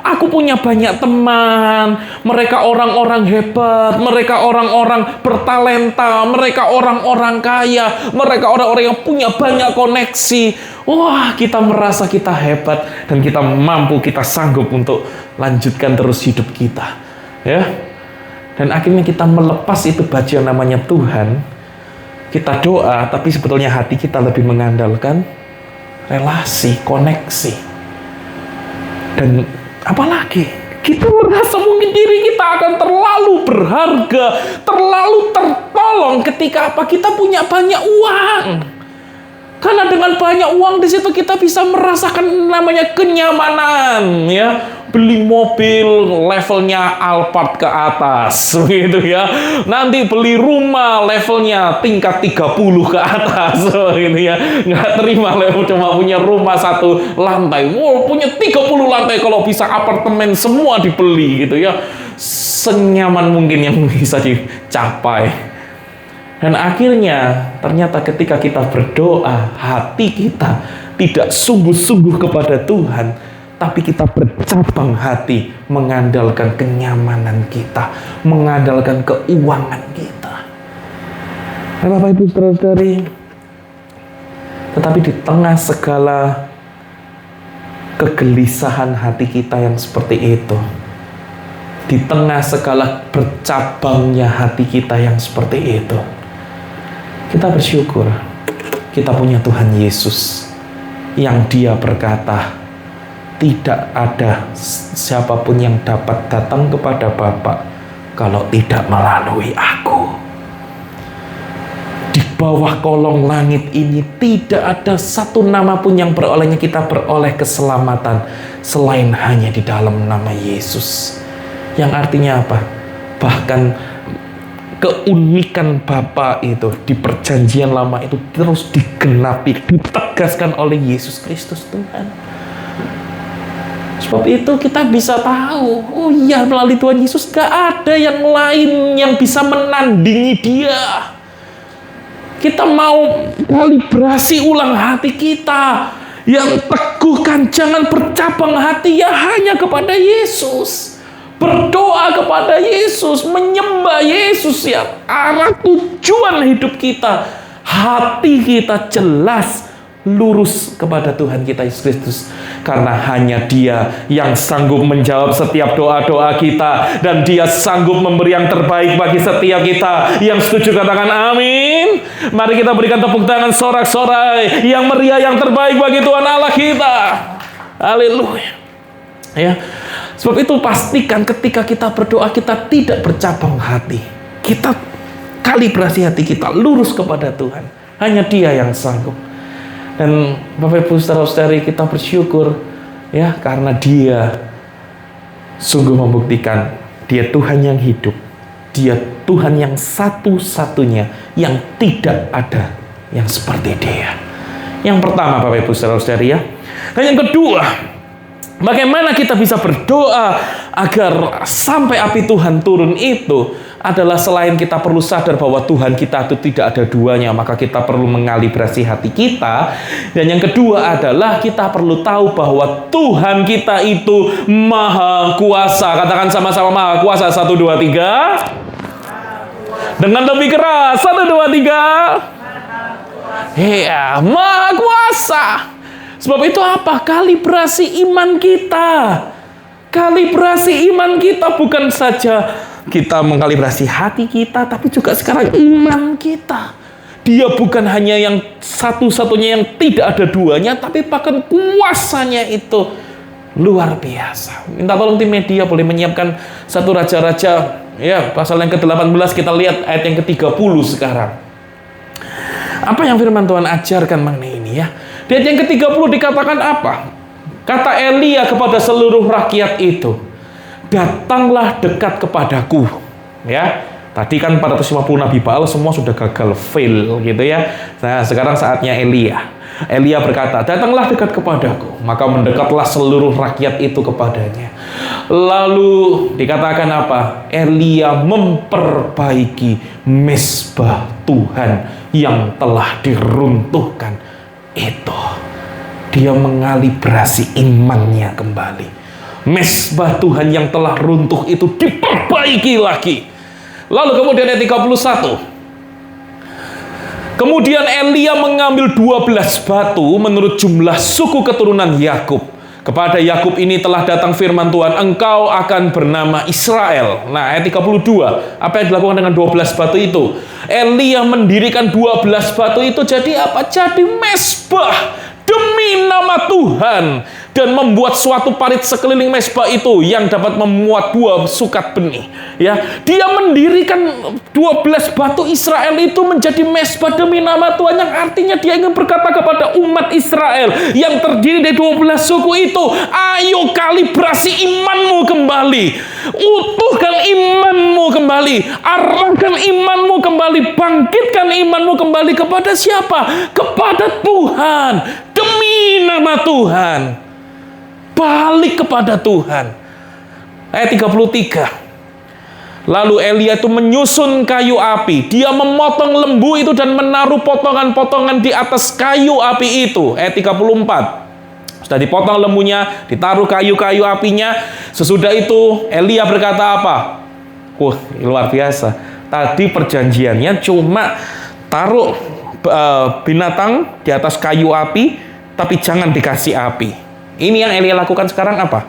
aku punya banyak teman, mereka orang-orang hebat, mereka orang-orang bertalenta, mereka orang-orang kaya, mereka orang-orang yang punya banyak koneksi. Wah, kita merasa kita hebat dan kita mampu, kita sanggup untuk lanjutkan terus hidup kita. Ya. Dan akhirnya kita melepas itu baju yang namanya Tuhan. Kita doa, tapi sebetulnya hati kita lebih mengandalkan relasi, koneksi. Dan apalagi kita merasa mungkin diri kita akan terlalu berharga, terlalu tertolong ketika kita punya banyak uang. Karena dengan banyak uang di situ kita bisa merasakan namanya kenyamanan, ya. Beli mobil levelnya Alphard ke atas, begitu ya. Nanti beli rumah levelnya tingkat 30 ke atas, gitu ya. Nggak terima level cuma punya rumah 1 lantai. Wow, punya 30 lantai kalau bisa apartemen semua dibeli, gitu ya. Senyaman mungkin yang bisa dicapai. Dan akhirnya ternyata ketika kita berdoa, hati kita tidak sungguh-sungguh kepada Tuhan, tapi kita bercabang hati mengandalkan kenyamanan kita, mengandalkan keuangan kita. Bapak Ibu Saudara-saudari, tetapi di tengah segala kegelisahan hati kita yang seperti itu, di tengah segala bercabangnya hati kita yang seperti itu, kita bersyukur kita punya Tuhan Yesus yang Dia berkata, tidak ada siapapun yang dapat datang kepada Bapa kalau tidak melalui aku. Di bawah kolong langit ini tidak ada satu nama pun yang berolehnya kita beroleh keselamatan selain hanya di dalam nama Yesus. Yang artinya apa? Bahkan keunikan Bapa itu di perjanjian lama itu terus digenapi, ditegaskan oleh Yesus Kristus Tuhan. Sebab itu kita bisa tahu, oh iya, melalui Tuhan Yesus gak ada yang lain yang bisa menandingi Dia. Kita mau kalibrasi ulang hati kita, yang teguhkan, jangan bercabang hati ya hanya kepada Yesus. Berdoa kepada Yesus, menyembah Yesus, ya arah tujuan hidup kita, hati kita jelas lurus kepada Tuhan kita Yesus Kristus, karena hanya Dia yang sanggup menjawab setiap doa-doa kita, dan Dia sanggup memberi yang terbaik bagi setiap kita. Yang setuju katakan amin. Mari kita berikan tepuk tangan sorak-sorai yang meriah, yang terbaik bagi Tuhan Allah kita. Haleluya. Ya. Sebab itu pastikan ketika kita berdoa kita tidak bercabang hati. Kita kalibrasi hati kita lurus kepada Tuhan. Hanya Dia yang sanggup. Dan Bapak Ibu Saudara-saudari, kita bersyukur ya karena Dia sungguh membuktikan Dia Tuhan yang hidup. Dia Tuhan yang satu-satunya yang tidak ada yang seperti Dia. Yang pertama Bapak Ibu Saudara-saudari ya. Dan yang kedua, bagaimana kita bisa berdoa agar sampai api Tuhan turun itu adalah selain kita perlu sadar bahwa Tuhan kita itu tidak ada duanya, maka kita perlu mengalibrasi hati kita. Dan yang kedua adalah kita perlu tahu bahwa Tuhan kita itu maha kuasa. Katakan sama-sama maha kuasa. 1, 2, 3. Dengan lebih keras. 1, 2, 3. Ya, maha kuasa. Sebab itu apa? Kalibrasi iman kita. Kalibrasi iman kita bukan saja kita mengkalibrasi hati kita, tapi juga sekarang iman kita. Dia bukan hanya yang satu-satunya yang tidak ada duanya, tapi bahkan kuasanya itu luar biasa. Minta tolong tim media boleh menyiapkan satu raja-raja Ya, pasal yang ke-18 kita lihat ayat yang ke-30 sekarang. Apa yang firman Tuhan ajarkan mengenai ini ya? Di ayat yang ke-30 dikatakan apa? Kata Elia kepada seluruh rakyat itu, datanglah dekat kepadaku. Ya, tadi kan 450 Nabi Baal semua sudah gagal, fail gitu ya. Nah, sekarang saatnya Elia. Elia berkata, datanglah dekat kepadaku. Maka mendekatlah seluruh rakyat itu kepadanya. Lalu dikatakan apa? Elia memperbaiki mezbah Tuhan yang telah diruntuhkan itu. Dia mengalibrasi imannya kembali. Mezbah Tuhan yang telah runtuh itu diperbaiki lagi. Lalu kemudian ayat 31. Kemudian Elia mengambil 12 batu menurut jumlah suku keturunan Yakub. Kepada Yakub ini telah datang firman Tuhan, engkau akan bernama Israel. Nah, ayat 32. Apa yang dilakukan dengan 12 batu itu? Elia mendirikan 12 batu itu jadi apa? Jadi mezbah demi nama Tuhan. Dan membuat suatu parit sekeliling mezbah itu yang dapat memuat 2 sukat benih. Ya, dia mendirikan 12 batu Israel itu menjadi mezbah demi nama Tuhan, yang artinya dia ingin berkata kepada umat Israel yang terdiri dari 12 suku itu, ayo kalibrasi imanmu kembali, utuhkan imanmu kembali, arahkan imanmu kembali, bangkitkan imanmu kembali kepada siapa? Kepada Tuhan, demi nama Tuhan. Balik kepada Tuhan. Ayat 33. Lalu Elia itu menyusun kayu api. Dia memotong lembu itu dan menaruh potongan-potongan di atas kayu api itu. Ayat 34. Sudah dipotong lembunya, ditaruh kayu-kayu apinya. Sesudah itu Elia berkata apa? Wah, luar biasa. Tadi perjanjiannya cuma taruh binatang di atas kayu api, tapi jangan dikasih api. Ini yang Elia lakukan sekarang apa?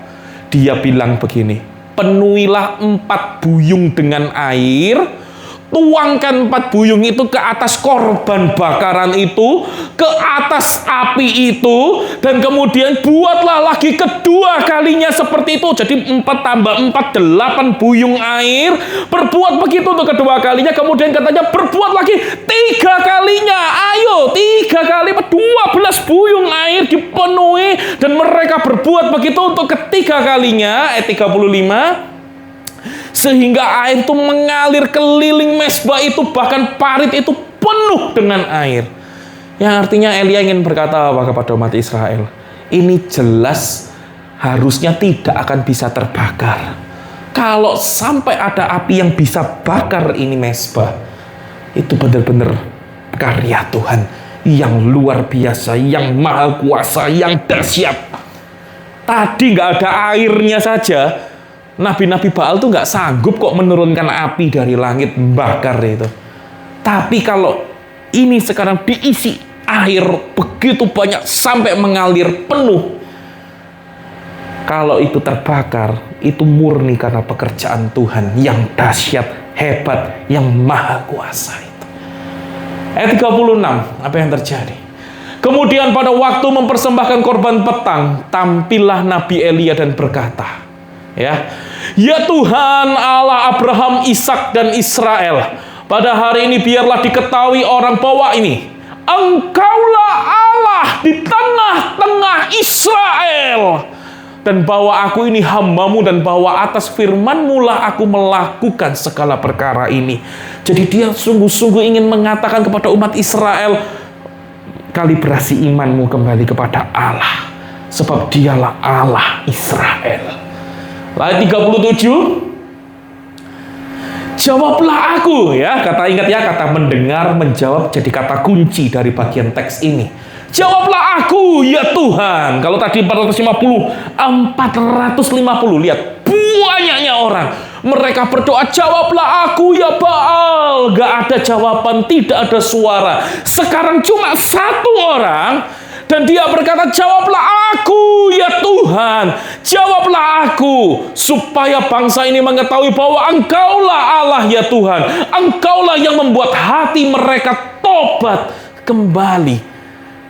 Dia bilang begini, penuhilah 4 buyung dengan air, tuangkan 4 buyung itu ke atas korban bakaran itu, ke atas api itu, dan kemudian buatlah lagi kedua kalinya seperti itu. Jadi 4 tambah 4, 8 buyung air. Perbuat begitu untuk kedua kalinya, kemudian katanya berbuat lagi 3 kalinya. Ayo 3 kali, 12 buyung air dipenuhi, dan mereka berbuat begitu untuk ketiga kalinya. Ayat 35. Sehingga air itu mengalir keliling mezbah itu, bahkan parit itu penuh dengan air. Yang artinya Elia ingin berkata apa kepada umat Israel? Ini jelas harusnya tidak akan bisa terbakar. Kalau sampai ada api yang bisa bakar ini mezbah, itu benar-benar karya Tuhan yang luar biasa, yang maha kuasa, yang dahsyat. Tadi nggak ada airnya saja, Nabi-nabi Baal tuh nggak sanggup kok menurunkan api dari langit bakar itu. Tapi kalau ini sekarang diisi air begitu banyak sampai mengalir penuh, kalau itu terbakar, itu murni karena pekerjaan Tuhan yang dahsyat, hebat, yang maha kuasa itu. Ayat 36, apa yang terjadi? Kemudian pada waktu mempersembahkan korban petang, tampillah Nabi Elia dan berkata, Ya Tuhan Allah Abraham, Ishak dan Israel, pada hari ini biarlah diketahui orang bahwa ini Engkaulah Allah di tengah-tengah Israel, dan bahwa aku ini hambamu, dan bahwa atas firman-Mu lah aku melakukan segala perkara ini. Jadi dia sungguh-sungguh ingin mengatakan kepada umat Israel, kalibrasi imanmu kembali kepada Allah, sebab dialah Allah Israel. Ayat 37, jawablah aku, ingat kata mendengar, menjawab jadi kata kunci dari bagian teks ini. Jawablah aku ya Tuhan. Kalau tadi 450, lihat banyaknya orang. Mereka berdoa, jawablah aku ya Baal. Gak ada jawaban, tidak ada suara. Sekarang cuma 1 orang, dan dia berkata, jawablah aku ya Tuhan, jawablah aku, supaya bangsa ini mengetahui bahwa Engkaulah Allah ya Tuhan. Engkaulah yang membuat hati mereka tobat kembali.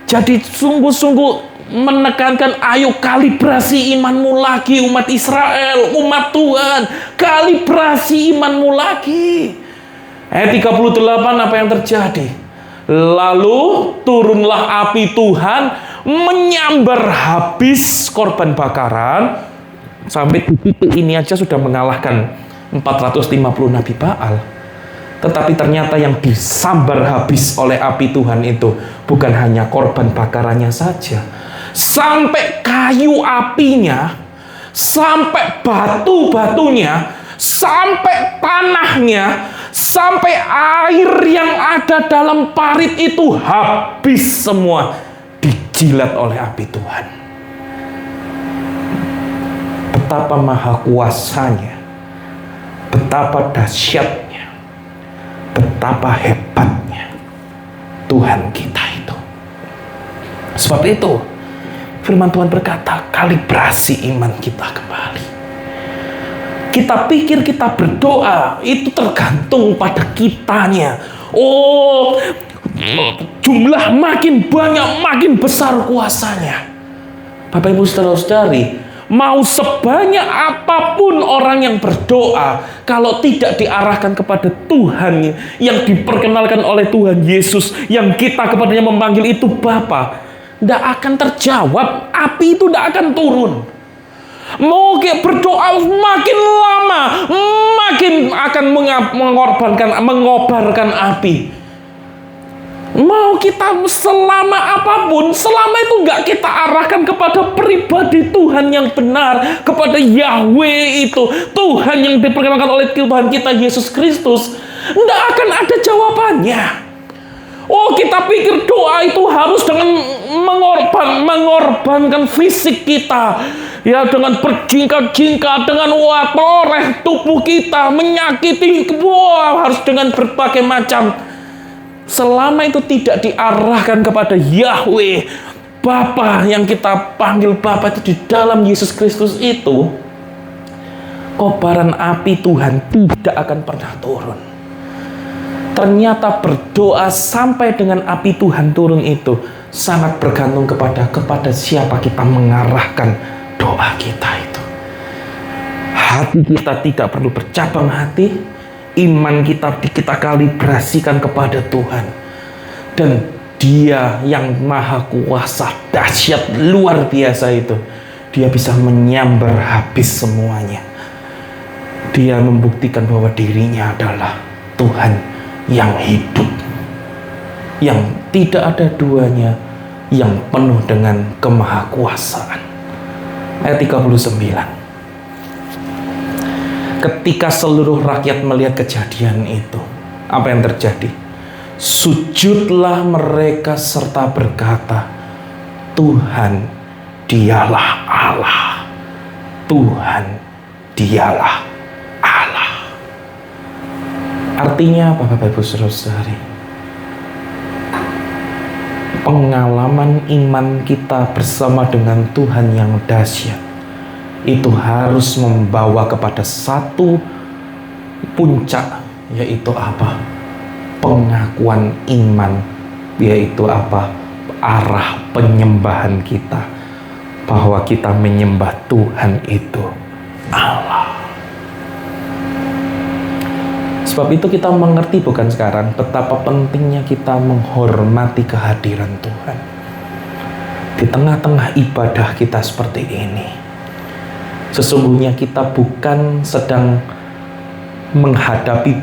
Jadi sungguh-sungguh menekankan, ayo kalibrasi imanmu lagi umat Israel, umat Tuhan. Kalibrasi imanmu lagi. Ayat 38 apa yang terjadi? Lalu turunlah api Tuhan menyambar habis korban bakaran. Sampai di titik ini aja sudah mengalahkan 450 Nabi Baal. Tetapi ternyata yang disambar habis oleh api Tuhan itu bukan hanya korban bakarannya saja. Sampai kayu apinya, sampai batu-batunya, sampai tanahnya, sampai air yang ada dalam parit itu habis semua dijilat oleh api Tuhan. Betapa maha kuasanya, betapa dahsyatnya, betapa hebatnya Tuhan kita itu. Sebab itu firman Tuhan berkata, kalibrasi iman kita kembali. Kita pikir kita berdoa itu tergantung pada kitanya. Oh, jumlah makin banyak, makin besar kuasanya. Bapak Ibu saudara-saudari, mau sebanyak apapun orang yang berdoa, kalau tidak diarahkan kepada Tuhan yang diperkenalkan oleh Tuhan Yesus, yang kita kepadanya memanggil itu Bapa, tidak akan terjawab. Api itu tidak akan turun. Mau berdoa makin lama, makin akan mengobarkan api. Mau kita selama apapun, selama itu nggak kita arahkan kepada pribadi Tuhan yang benar, kepada Yahweh itu, Tuhan yang diperkenalkan oleh Tuhan kita Yesus Kristus, nggak akan ada jawabannya. Oh, kita pikir doa itu harus dengan mengorbankan fisik kita, ya, dengan berjingkat-jingkat, dengan toreh tubuh kita, menyakiti, harus dengan berbagai macam. Selama itu tidak diarahkan kepada Yahweh, Bapa yang kita panggil Bapa itu di dalam Yesus Kristus itu, kobaran api Tuhan tidak akan pernah turun. Ternyata berdoa sampai dengan api Tuhan turun itu sangat bergantung kepada siapa kita mengarahkan doa kita itu. Hati kita tidak perlu bercabang hati, iman kita kalibrasikan kepada Tuhan. Dan Dia yang maha kuasa, dahsyat, luar biasa itu, Dia bisa menyambar habis semuanya. Dia membuktikan bahwa dirinya adalah Tuhan yang hidup, yang tidak ada duanya, yang penuh dengan kemahakuasaan. Ayat 39. Ketika seluruh rakyat melihat kejadian itu, apa yang terjadi? Sujudlah mereka serta berkata, Tuhan dialah Allah. Tuhan dialah Allah. Artinya apa, Bapak Ibu saudara-saudari? Pengalaman iman kita bersama dengan Tuhan yang dahsyat itu harus membawa kepada satu puncak, yaitu apa? Pengakuan iman, yaitu apa? Arah penyembahan kita, bahwa kita menyembah Tuhan itu Allah. Sebab itu kita mengerti bukan sekarang betapa pentingnya kita menghormati kehadiran Tuhan di tengah-tengah ibadah kita seperti ini. Sesungguhnya kita bukan sedang menghadapi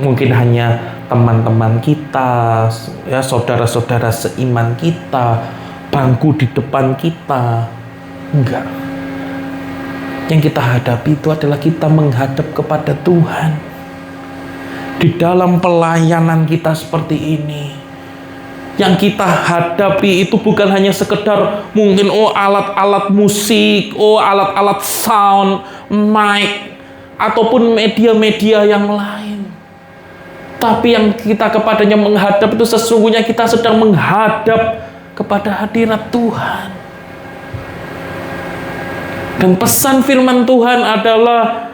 mungkin hanya teman-teman kita, ya, saudara-saudara seiman kita, bangku di depan kita. Enggak. Yang kita hadapi itu adalah kita menghadap kepada Tuhan. Di dalam pelayanan kita seperti ini, yang kita hadapi itu bukan hanya sekedar mungkin alat-alat musik, alat-alat sound, mic, ataupun media-media yang lain. Tapi yang kita kepadanya menghadap itu sesungguhnya kita sedang menghadap kepada hadirat Tuhan. Dan pesan firman Tuhan adalah,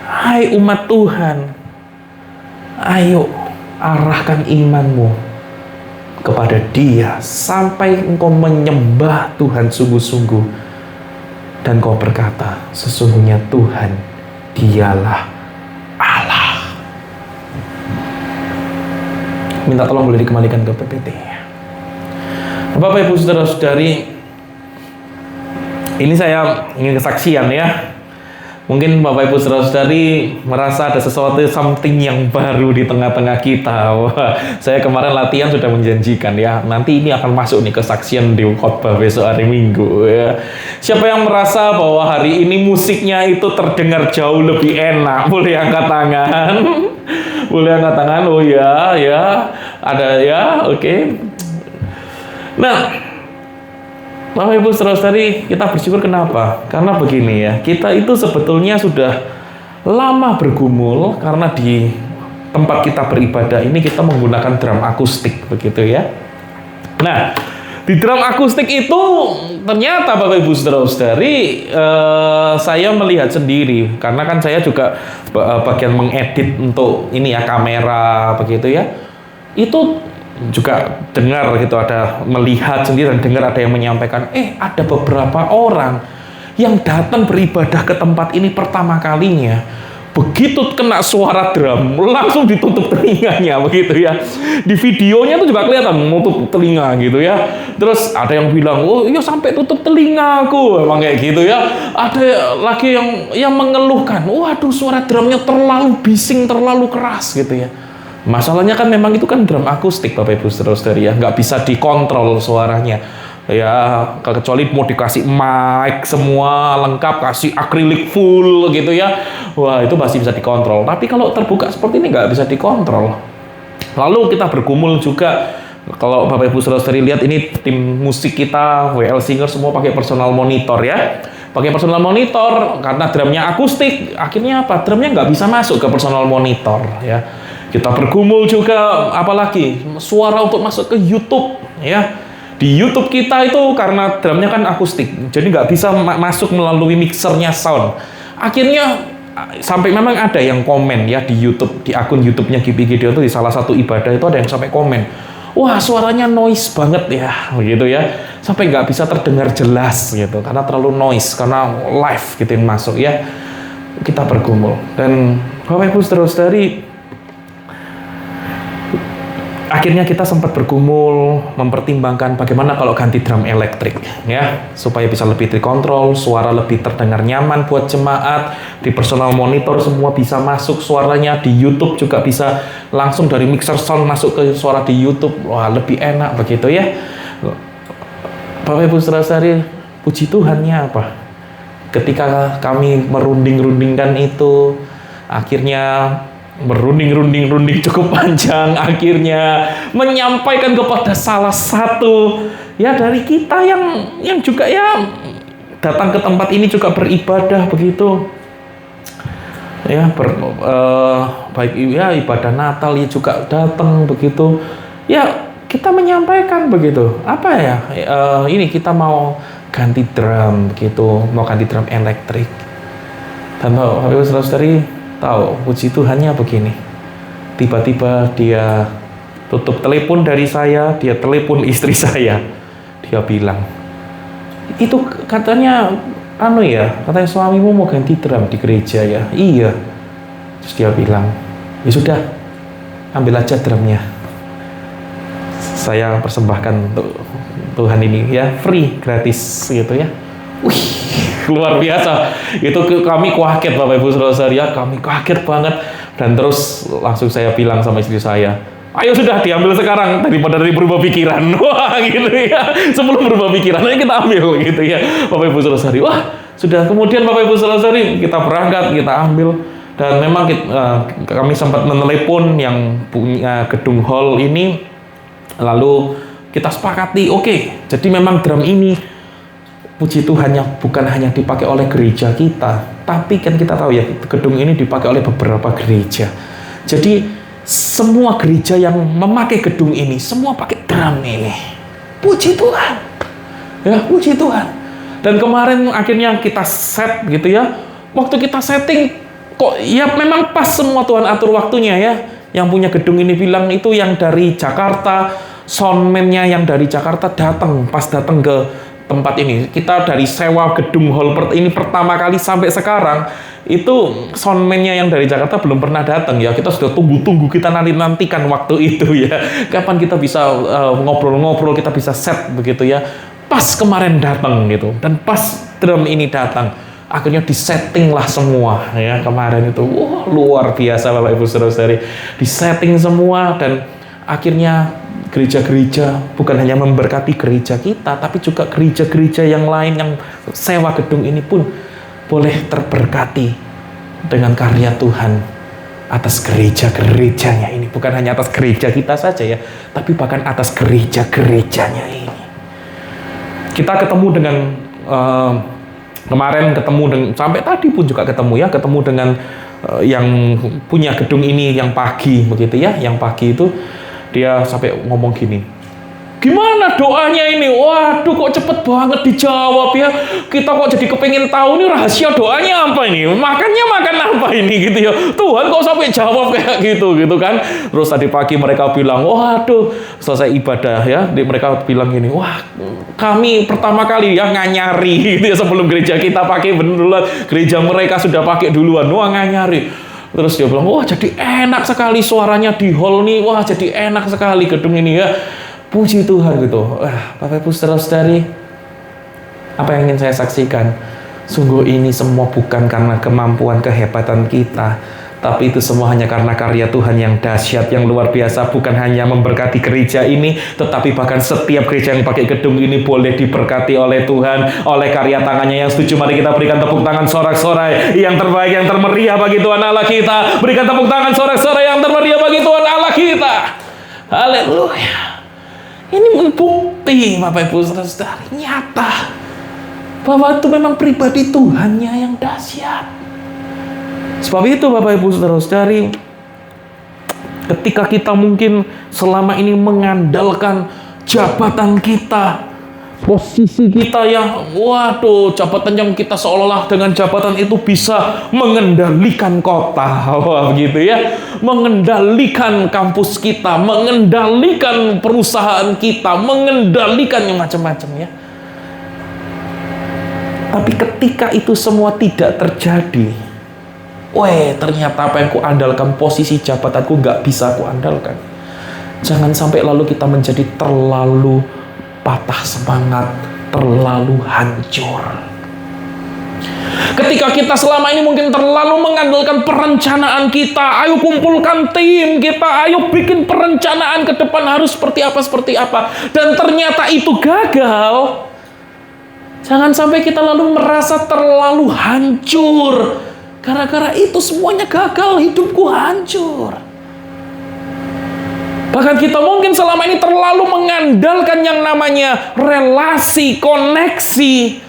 hai umat Tuhan, ayo arahkan imanmu kepada Dia sampai engkau menyembah Tuhan sungguh-sungguh dan kau berkata, sesungguhnya Tuhan Dialah Allah. Minta tolong boleh dikembalikan ke PPT. Bapak Ibu Saudara-saudari, ini saya ingin kesaksian ya. Mungkin Bapak Ibu Saudara-saudari merasa ada sesuatu something yang baru di tengah-tengah kita. Wah, saya kemarin latihan sudah menjanjikan ya. Nanti ini akan masuk nih kesaksian di khotbah besok hari Minggu ya. Siapa yang merasa bahwa hari ini musiknya itu terdengar jauh lebih enak? Boleh angkat tangan. Boleh angkat tangan. Oh ya, ya. Ada ya. Oke. Nah, Bapak Ibu Saudara-saudari, kita bersyukur kenapa? Karena begini ya, kita itu sebetulnya sudah lama bergumul karena di tempat kita beribadah ini kita menggunakan drum akustik begitu ya. Nah, di drum akustik itu ternyata Bapak Ibu Saudara-saudari, saya melihat sendiri karena kan saya juga bagian mengedit untuk ini ya, kamera begitu ya. Itu juga dengar gitu, ada melihat sendiri dan dengar ada yang menyampaikan, ada beberapa orang yang datang beribadah ke tempat ini pertama kalinya, begitu kena suara drum langsung ditutup telinganya begitu ya. Di videonya tuh juga kelihatan menutup telinga gitu ya. Terus ada yang bilang, oh iya sampai tutup telingaku, emang kayak gitu ya. Ada lagi yang mengeluhkan, waduh suara drumnya terlalu bising, terlalu keras gitu ya. Masalahnya kan memang itu kan drum akustik Bapak Ibu Saudara-saudari ya, nggak bisa dikontrol suaranya ya, kecuali mau dikasih mic semua lengkap, kasih akrilik full gitu ya, wah itu masih bisa dikontrol. Tapi kalau terbuka seperti ini nggak bisa dikontrol. Lalu kita bergumul juga, kalau Bapak Ibu Saudara-saudari lihat ini tim musik kita WL Singer semua pakai personal monitor ya, pakai personal monitor karena drumnya akustik, akhirnya apa? Drumnya nggak bisa masuk ke personal monitor ya. Kita bergumul juga, apalagi suara untuk masuk ke YouTube ya. Di YouTube kita itu karena drumnya kan akustik, jadi nggak bisa masuk melalui mixernya sound. Akhirnya sampai memang ada yang komen ya di YouTube, di akun YouTube-nya Gibi Gideon itu di salah satu ibadah itu ada yang sampai komen, wah suaranya noise banget ya, begitu ya, sampai nggak bisa terdengar jelas gitu, karena terlalu noise, karena live gitu yang masuk ya. Kita bergumul dan Bapak Ibu Saudara-saudari, akhirnya kita sempat bergumul mempertimbangkan bagaimana kalau ganti drum elektrik ya, supaya bisa lebih dikontrol, suara lebih terdengar nyaman buat jemaat, di personal monitor semua bisa masuk suaranya, di YouTube juga bisa langsung dari mixer sound masuk ke suara di YouTube, wah lebih enak begitu ya. Bapak Ibu Saudara-saudari, puji Tuhannya apa? Ketika kami merunding-rundingkan itu, akhirnya merunding cukup panjang, akhirnya menyampaikan kepada salah satu ya dari kita yang juga ya datang ke tempat ini juga beribadah begitu ya, baik ya ibadah Natal ya juga datang begitu ya, kita menyampaikan begitu apa ya, ini kita mau ganti drum begitu, mau ganti drum elektrik. Dan Bapak Ibu Saudara-saudari tahu, puji Tuhannya begini, tiba-tiba dia tutup telepon dari saya, dia telepon istri saya, dia bilang, itu katanya katanya suamimu mau ganti drum di gereja ya. Iya. Terus dia bilang, ya sudah, ambil aja drumnya, saya persembahkan untuk Tuhan ini ya, free, gratis gitu ya. Wih, luar biasa. Itu kami kaget Bapak Ibu Saudara-saudari ya, kami kaget banget. Dan terus langsung saya bilang sama istri saya, ayo sudah diambil sekarang daripada berubah pikiran. Wah gitu ya, sebelum berubah pikiran ayo kita ambil gitu ya Bapak Ibu Saudara-saudari. Wah sudah, kemudian Bapak Ibu Saudara-saudari kita berangkat, kita ambil. Dan memang kami sempat menelepon yang punya gedung hall ini, lalu kita sepakati, oke, jadi memang drum ini puji Tuhannya bukan hanya dipakai oleh gereja kita, tapi kan kita tahu ya gedung ini dipakai oleh beberapa gereja. Jadi semua gereja yang memakai gedung ini semua pakai drum ini. Puji Tuhan. Ya, puji Tuhan. Dan kemarin akhirnya kita set gitu ya. Waktu kita setting kok ya memang pas semua, Tuhan atur waktunya ya. Yang punya gedung ini bilang itu yang dari Jakarta soundman-nya yang dari Jakarta datang ke tempat ini. Kita dari sewa gedung hall ini pertama kali sampai sekarang, itu soundman-nya yang dari Jakarta belum pernah datang ya. Kita sudah tunggu-tunggu, kita nantikan waktu itu ya. Kapan kita bisa ngobrol-ngobrol, kita bisa set begitu ya. Pas kemarin datang gitu, dan pas drum ini datang, akhirnya disetting lah semua ya kemarin itu. Wah, luar biasa Bapak Ibu Saudara-saudari. Disetting semua, dan akhirnya gereja-gereja bukan hanya memberkati gereja kita, tapi juga gereja-gereja yang lain yang sewa gedung ini pun boleh terberkati dengan karya Tuhan atas gereja-gerejanya ini. Bukan hanya atas gereja kita saja ya, tapi bahkan atas gereja-gerejanya ini. Kita ketemu dengan kemarin ketemu dengan, sampai tadi pun juga ketemu dengan yang punya gedung ini yang pagi begitu ya. Yang pagi itu dia sampai ngomong gini, gimana doanya ini? Waduh, kok cepet banget dijawab ya. Kita kok jadi kepengen tahu nih rahasia doanya apa ini? Makannya makan apa ini gitu ya. Tuhan kok sampai jawab kayak gitu kan. Terus tadi pagi mereka bilang, waduh, selesai ibadah ya, mereka bilang gini, wah, kami pertama kali ya nganyari gitu ya, sebelum gereja kita pakai beneran, gereja mereka sudah pakai duluan. Wah, nganyari. Terus dia bilang, wah, jadi enak sekali suaranya di hall nih. Wah, jadi enak sekali gedung ini ya. Puji Tuhan gitu. Bapak Ibu Saudara-saudari, apa yang ingin saya saksikan? Sungguh ini semua bukan karena kemampuan kehebatan kita, tapi itu semua hanya karena karya Tuhan yang dahsyat, yang luar biasa. Bukan hanya memberkati gereja ini, tetapi bahkan setiap gereja yang pakai gedung ini boleh diberkati oleh Tuhan, oleh karya tangannya yang setuju. Mari kita berikan tepuk tangan sorak-sorai yang terbaik, yang termeriah bagi Tuhan Allah kita. Berikan tepuk tangan sorak-sorai yang termeriah bagi Tuhan Allah kita. Haleluya. Ini membukti Bapak Ibu Saudara, nyata bahwa itu memang pribadi Tuhannya yang dahsyat. Sebab itu Bapak Ibu Saudara-saudari, ketika kita mungkin selama ini mengandalkan jabatan kita, posisi kita yang, waduh, jabatan yang kita seolah-olah dengan jabatan itu bisa mengendalikan kota, wah begitu ya, mengendalikan kampus kita, mengendalikan perusahaan kita, mengendalikan yang macam-macam ya. Tapi ketika itu semua tidak terjadi, ternyata apa yang kuandalkan, posisi jabatanku nggak bisa kuandalkan. Jangan sampai lalu kita menjadi terlalu patah semangat, terlalu hancur. Ketika kita selama ini mungkin terlalu mengandalkan perencanaan kita, ayo kumpulkan tim kita, ayo bikin perencanaan ke depan harus seperti apa, dan ternyata itu gagal. Jangan sampai kita lalu merasa terlalu hancur. Gara-gara itu semuanya gagal, hidupku hancur. Bahkan kita mungkin selama ini terlalu mengandalkan yang namanya relasi, koneksi.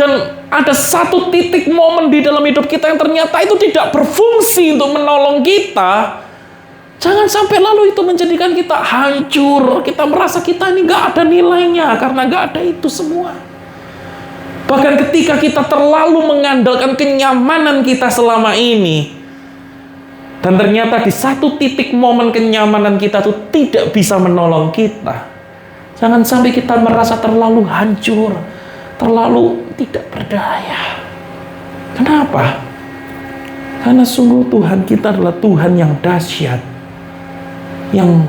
Dan ada satu titik momen di dalam hidup kita yang ternyata itu tidak berfungsi untuk menolong kita. Jangan sampai lalu itu menjadikan kita hancur. Kita merasa kita ini gak ada nilainya karena gak ada itu semua. Bahkan ketika kita terlalu mengandalkan kenyamanan kita selama ini, dan ternyata di satu titik momen kenyamanan kita itu tidak bisa menolong kita. Jangan sampai kita merasa terlalu hancur, terlalu tidak berdaya. Kenapa? Karena sungguh Tuhan kita adalah Tuhan yang dahsyat, yang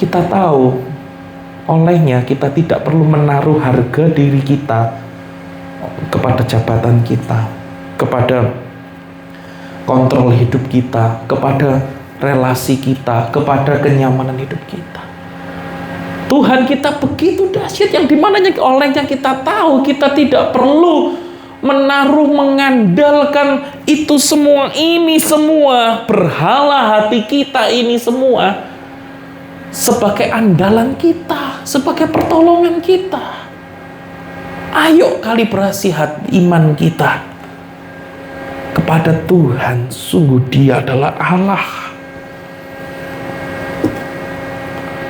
kita tahu olehnya kita tidak perlu menaruh harga diri kita kepada jabatan kita, kepada kontrol hidup kita, kepada relasi kita, kepada kenyamanan hidup kita. Tuhan kita begitu dahsyat yang dimananya olehnya kita tahu kita tidak perlu menaruh, mengandalkan itu semua, ini semua, berhala hati kita ini semua sebagai andalan kita, sebagai pertolongan kita. Ayo kalibrasi hati iman kita kepada Tuhan. Sungguh Dia adalah Allah.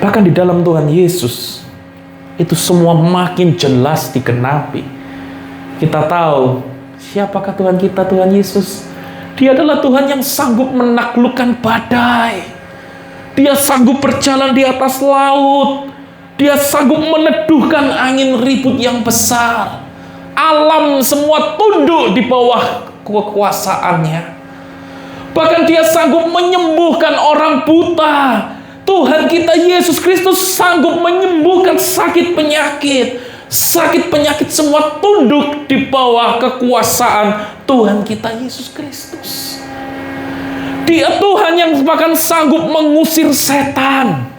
Bahkan di dalam Tuhan Yesus itu semua makin jelas digenapi. Kita tahu siapakah Tuhan kita, Tuhan Yesus. Dia adalah Tuhan yang sanggup menaklukkan badai. Dia sanggup berjalan di atas laut. Dia sanggup meneduhkan angin ribut yang besar. Alam semua tunduk di bawah kekuasaannya. Bahkan dia sanggup menyembuhkan orang buta. Tuhan kita Yesus Kristus sanggup menyembuhkan sakit penyakit. Sakit penyakit semua tunduk di bawah kekuasaan Tuhan kita Yesus Kristus. Dia Tuhan yang bahkan sanggup mengusir setan.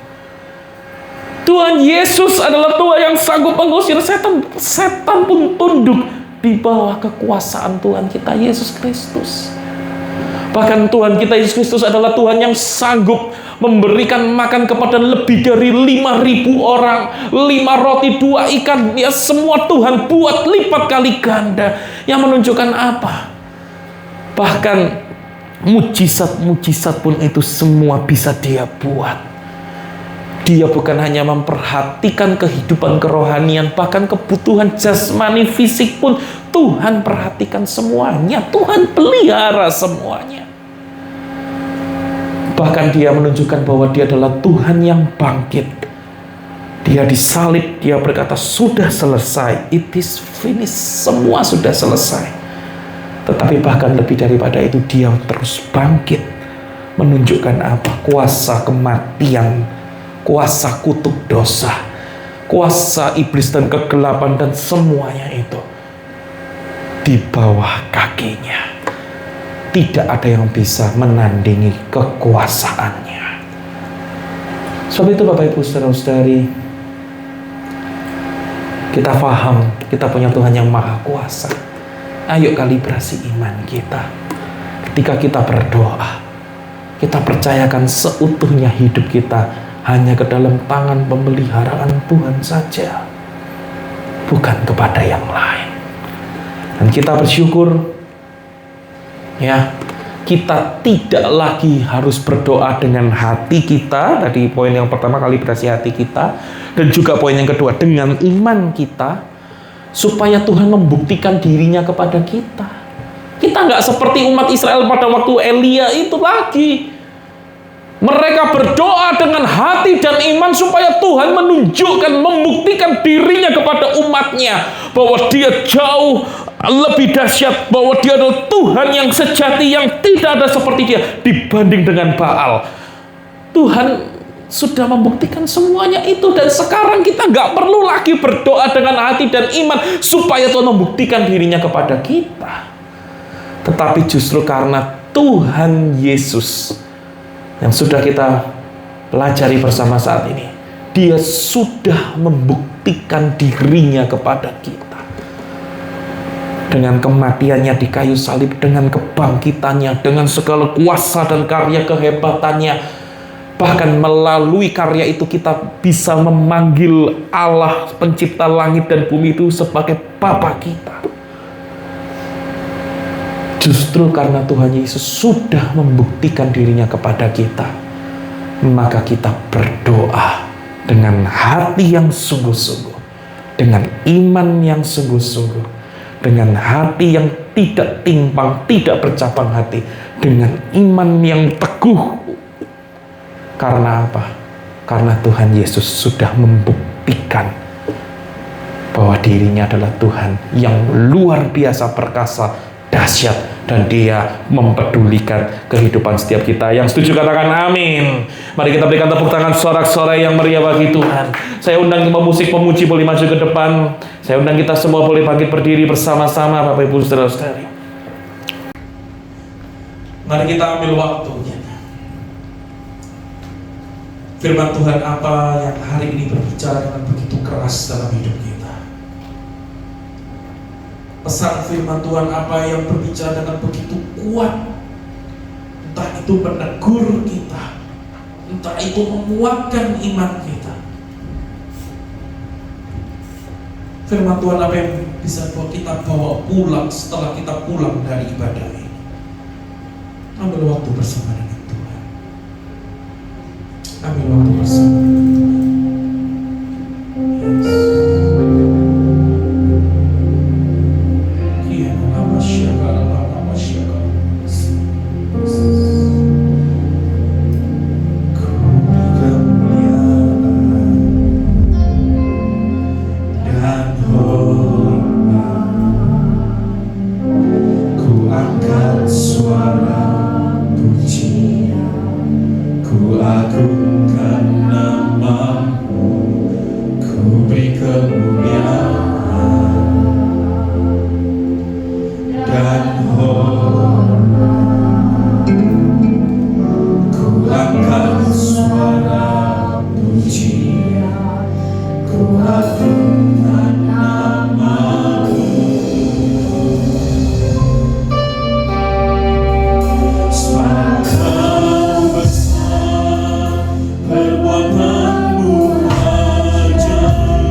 Tuhan Yesus adalah Tuhan yang sanggup mengusir setan. Setan pun tunduk di bawah kekuasaan Tuhan kita Yesus Kristus. Bahkan Tuhan kita Yesus Kristus adalah Tuhan yang sanggup memberikan makan kepada lebih dari 5.000 orang. 5 roti 2 ikan. Ya, semua Tuhan buat lipat kali ganda. Yang menunjukkan apa? Bahkan mujizat-mujizat pun itu semua bisa dia buat. Dia bukan hanya memperhatikan kehidupan kerohanian, bahkan kebutuhan jasmani fisik pun Tuhan perhatikan semuanya. Tuhan pelihara semuanya. Bahkan dia menunjukkan bahwa dia adalah Tuhan yang bangkit. Dia disalib, dia berkata, sudah selesai. It is finished. Semua sudah selesai. Tetapi bahkan lebih daripada itu, dia terus bangkit. Menunjukkan apa? Kuasa kematian, kuasa kutuk dosa, kuasa iblis dan kegelapan dan semuanya itu di bawah kakinya. Tidak ada yang bisa menandingi kekuasaannya. Sebab itu Bapak Ibu saudara-saudari, kita paham kita punya Tuhan yang maha kuasa. Ayo kalibrasi iman kita. Ketika kita berdoa, kita percayakan seutuhnya hidup kita hanya ke dalam tangan pemeliharaan Tuhan saja, bukan kepada yang lain. Dan kita bersyukur, ya, kita tidak lagi harus berdoa dengan hati kita. Tadi poin yang pertama, kalibrasi hati kita. Dan juga poin yang kedua, dengan iman kita. Supaya Tuhan membuktikan dirinya kepada kita. Kita nggak seperti umat Israel pada waktu Elia itu lagi. Mereka berdoa dengan hati dan iman supaya Tuhan menunjukkan, membuktikan dirinya kepada umatnya. Bahwa dia jauh lebih dahsyat, bahwa dia adalah Tuhan yang sejati, yang tidak ada seperti dia dibanding dengan Baal. Tuhan sudah membuktikan semuanya itu, dan sekarang kita nggak perlu lagi berdoa dengan hati dan iman supaya Tuhan membuktikan dirinya kepada kita. Tetapi justru karena Tuhan Yesus yang sudah kita pelajari bersama saat ini, Dia sudah membuktikan dirinya kepada kita. Dengan kematiannya di kayu salib, dengan kebangkitannya, dengan segala kuasa dan karya kehebatannya. Bahkan melalui karya itu kita bisa memanggil Allah pencipta langit dan bumi itu sebagai Bapa kita. Justru karena Tuhan Yesus sudah membuktikan dirinya kepada kita, maka kita berdoa dengan hati yang sungguh-sungguh, dengan iman yang sungguh-sungguh, dengan hati yang tidak timpang, tidak bercabang hati, dengan iman yang teguh. Karena apa? Karena Tuhan Yesus sudah membuktikan bahwa dirinya adalah Tuhan yang luar biasa perkasa, dahsyat, dan Dia mempedulikan kehidupan setiap kita. Yang setuju katakan amin. Mari kita berikan tepuk tangan sorak-sorai yang meriah bagi Tuhan. Saya undang pemusik pemuji boleh maju ke depan. Saya undang kita semua boleh bangkit berdiri bersama-sama Bapak Ibu saudara-saudari. Mari kita ambil waktunya. Firman Tuhan apa yang hari ini berbicara dengan begitu keras dalam hidup kita? Pesan firman Tuhan apa yang berbicara dengan begitu kuat? Entah itu menegur kita, entah itu menguatkan iman kita. Firman Tuhan apa yang bisa kita bawa pulang setelah kita pulang dari ibadah ini? Ambil waktu bersama dengan Tuhan. Ambil waktu bersama. Yes. Ku agungkan namamu, ku beri kemuliaan dan hormat. Ku angkat suara pujian, ku agungkan namamu. Sebab Kau besar, perbuatanmu ajaib.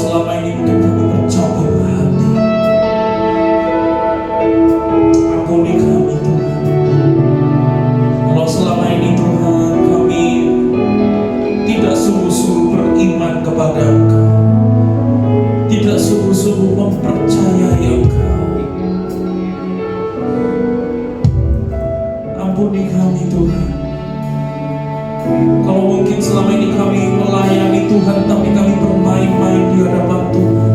selama ini mungkin kami bercoba hati, ampuni kami Tuhan. Kalau selama ini Tuhan kami tidak sungguh-sungguh beriman kepada Engkau, tidak sungguh-sungguh mempercayai Engkau, ampuni kami Tuhan. Kalau mungkin selama ini kami melayani Tuhan tapi kami bermain-main di hadapan Tuhan.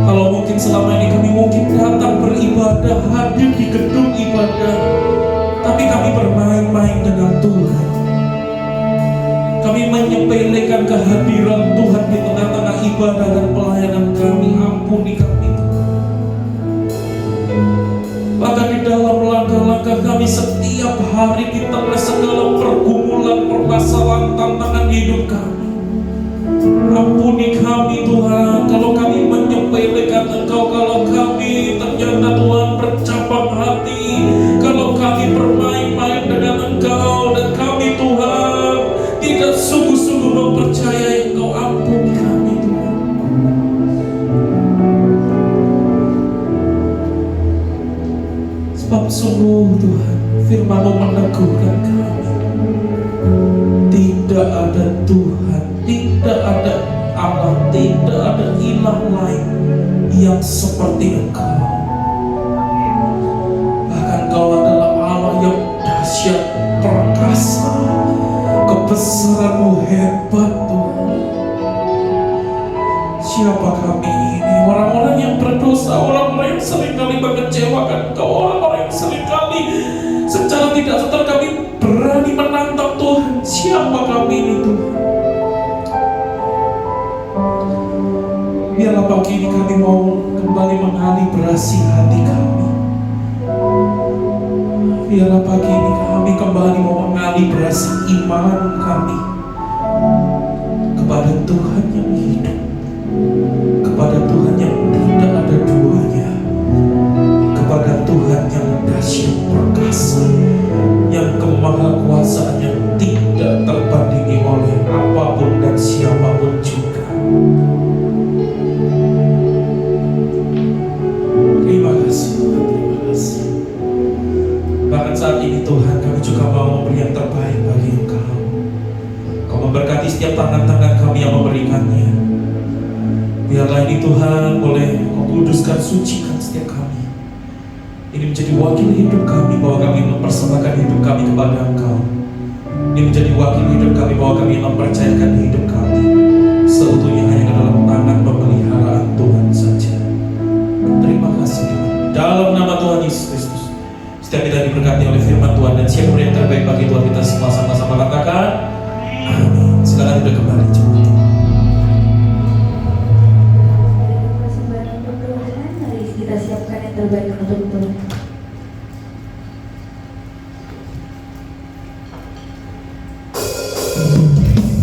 Kalau mungkin selama ini kami mungkin datang beribadah, hadir di gedung ibadah, tapi kami bermain-main dengan Tuhan. Kami menyepelekan kehadiran Tuhan di tengah-tengah ibadah dan pelayanan kami. Ampuni kami Tuhan. Bahkan di dalam langkah-langkah kami setiap hari di tengah segala pergumulan, permasalahan, tantangan hidup kami, ampuni kami Tuhan. Kalau kami menyepelekan Engkau, kalau kami ternyata Tuhan bercabang hati, kalau kami bermain-main dengan Engkau, dan kami Tuhan tidak sungguh-sungguh mempercayai Engkau, ampuni kami Tuhan. Sebab sungguh Tuhan, firman-Mu meneguhkan kami, tidak ada Tuhan, tidak ada Allah, tidak ada ilah lain yang seperti Engkau. Bahkan Engkau adalah Allah yang dahsyat, perkasa, kebesaran-Mu hebat Tuhan. Siapa kami ini? Orang-orang yang berdosa, orang-orang yang seringkali mengecewakan Engkau, orang-orang yang seringkali secara tidak sadar kami berani menantang Tuhan. Siapa kami ini Tuhan? Biarlah pagi ini kami mau kembali mengalibrasi hati kami. Biarlah pagi ini kami kembali mau mengalibrasi iman kami kepada Tuhan yang hidup, kepada Tuhan yang tidak ada duanya, kepada Tuhan yang dahsyat perkasa, yang kemahakuasaannya tidak terbandingi oleh apapun dan siapapun juga. Terima kasih Tuhan, terima kasih. Bahkan saat ini Tuhan, kami juga mau memberi yang terbaik bagi Engkau. Kau memberkati setiap tangan-tangan kami yang memberikannya. Biarlah ini Tuhan boleh Kau kuduskan, sucikan setiap kami. Ini menjadi wakil hidup kami, bahwa kami mempersembahkan hidup kami kepada Engkau. Ini menjadi wakil hidup kami, bahwa kami mempercayakan hidup kami seutuhnya hanya ke dalam tangan pemeliharaan Tuhan saja. Terima kasih Tuhan. Dalam nama Tuhan Yesus Kristus, setiap kita diberkati oleh firman Tuhan, dan siapa yang terbaik bagi Tuhan, kita semua sama-sama katakan amin. Silakan duduk kembali jemaat. Persembahan untuk Tuhan, mari kita siapkan yang terbaik untuk Tuhan. Perlindunganku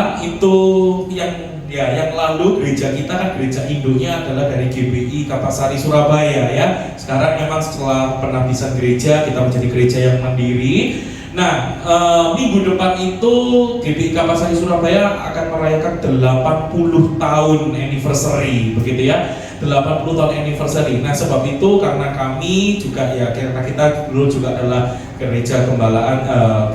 depan itu yang lalu gereja kita kan gereja induknya adalah dari GBI Kapasari Surabaya ya. Sekarang memang setelah penabisan gereja kita menjadi gereja yang mandiri. Nah, minggu depan itu GBI Kapasari Surabaya akan merayakan 80 tahun anniversary, begitu ya. 80 tahun anniversary. Nah, sebab itu karena kami juga ya, karena kita dulu juga adalah gereja gembalaan,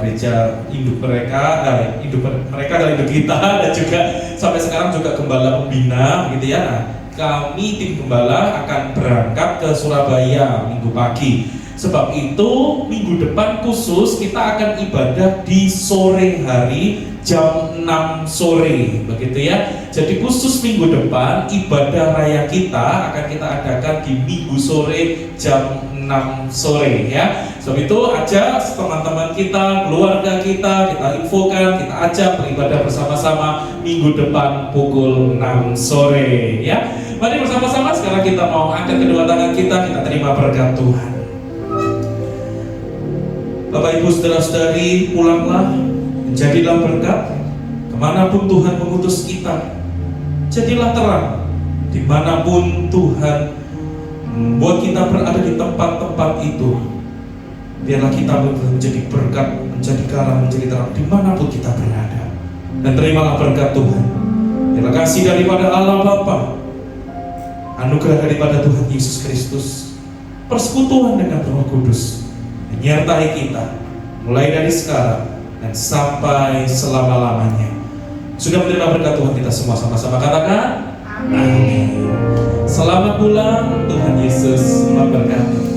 gereja induk mereka dari induk kita, dan juga sampai sekarang juga gembala pembina, begitu ya. Nah, kami tim gembala akan berangkat ke Surabaya minggu pagi. Sebab itu minggu depan khusus kita akan ibadah di sore hari jam 6 sore, begitu ya. Jadi khusus minggu depan ibadah raya kita akan kita adakan di minggu sore jam 6 sore ya. Sebab itu ajak teman-teman kita, keluarga kita infokan, kita ajak beribadah bersama-sama minggu depan pukul 6 sore ya. Mari bersama-sama sekarang kita mau angkat kedua tangan kita terima berkat Tuhan. Bapak Ibu saudara-saudari, pulanglah, jadilah berkat kemanapun Tuhan mengutus kita. Jadilah terang dimanapun Tuhan membuat kita berada di tempat-tempat itu. Biarlah kita menjadi berkat, menjadi garam, menjadi terang dimanapun kita berada. Dan terimalah berkat Tuhan. Terima kasih daripada Allah Bapa, anugerah daripada Tuhan Yesus Kristus, persekutuan dengan Roh Kudus menyertai kita mulai dari sekarang dan sampai selama-lamanya. Sudah menerima berkat Tuhan, kita semua sama-sama katakan amin. Selamat pulang, Tuhan Yesus memberkati.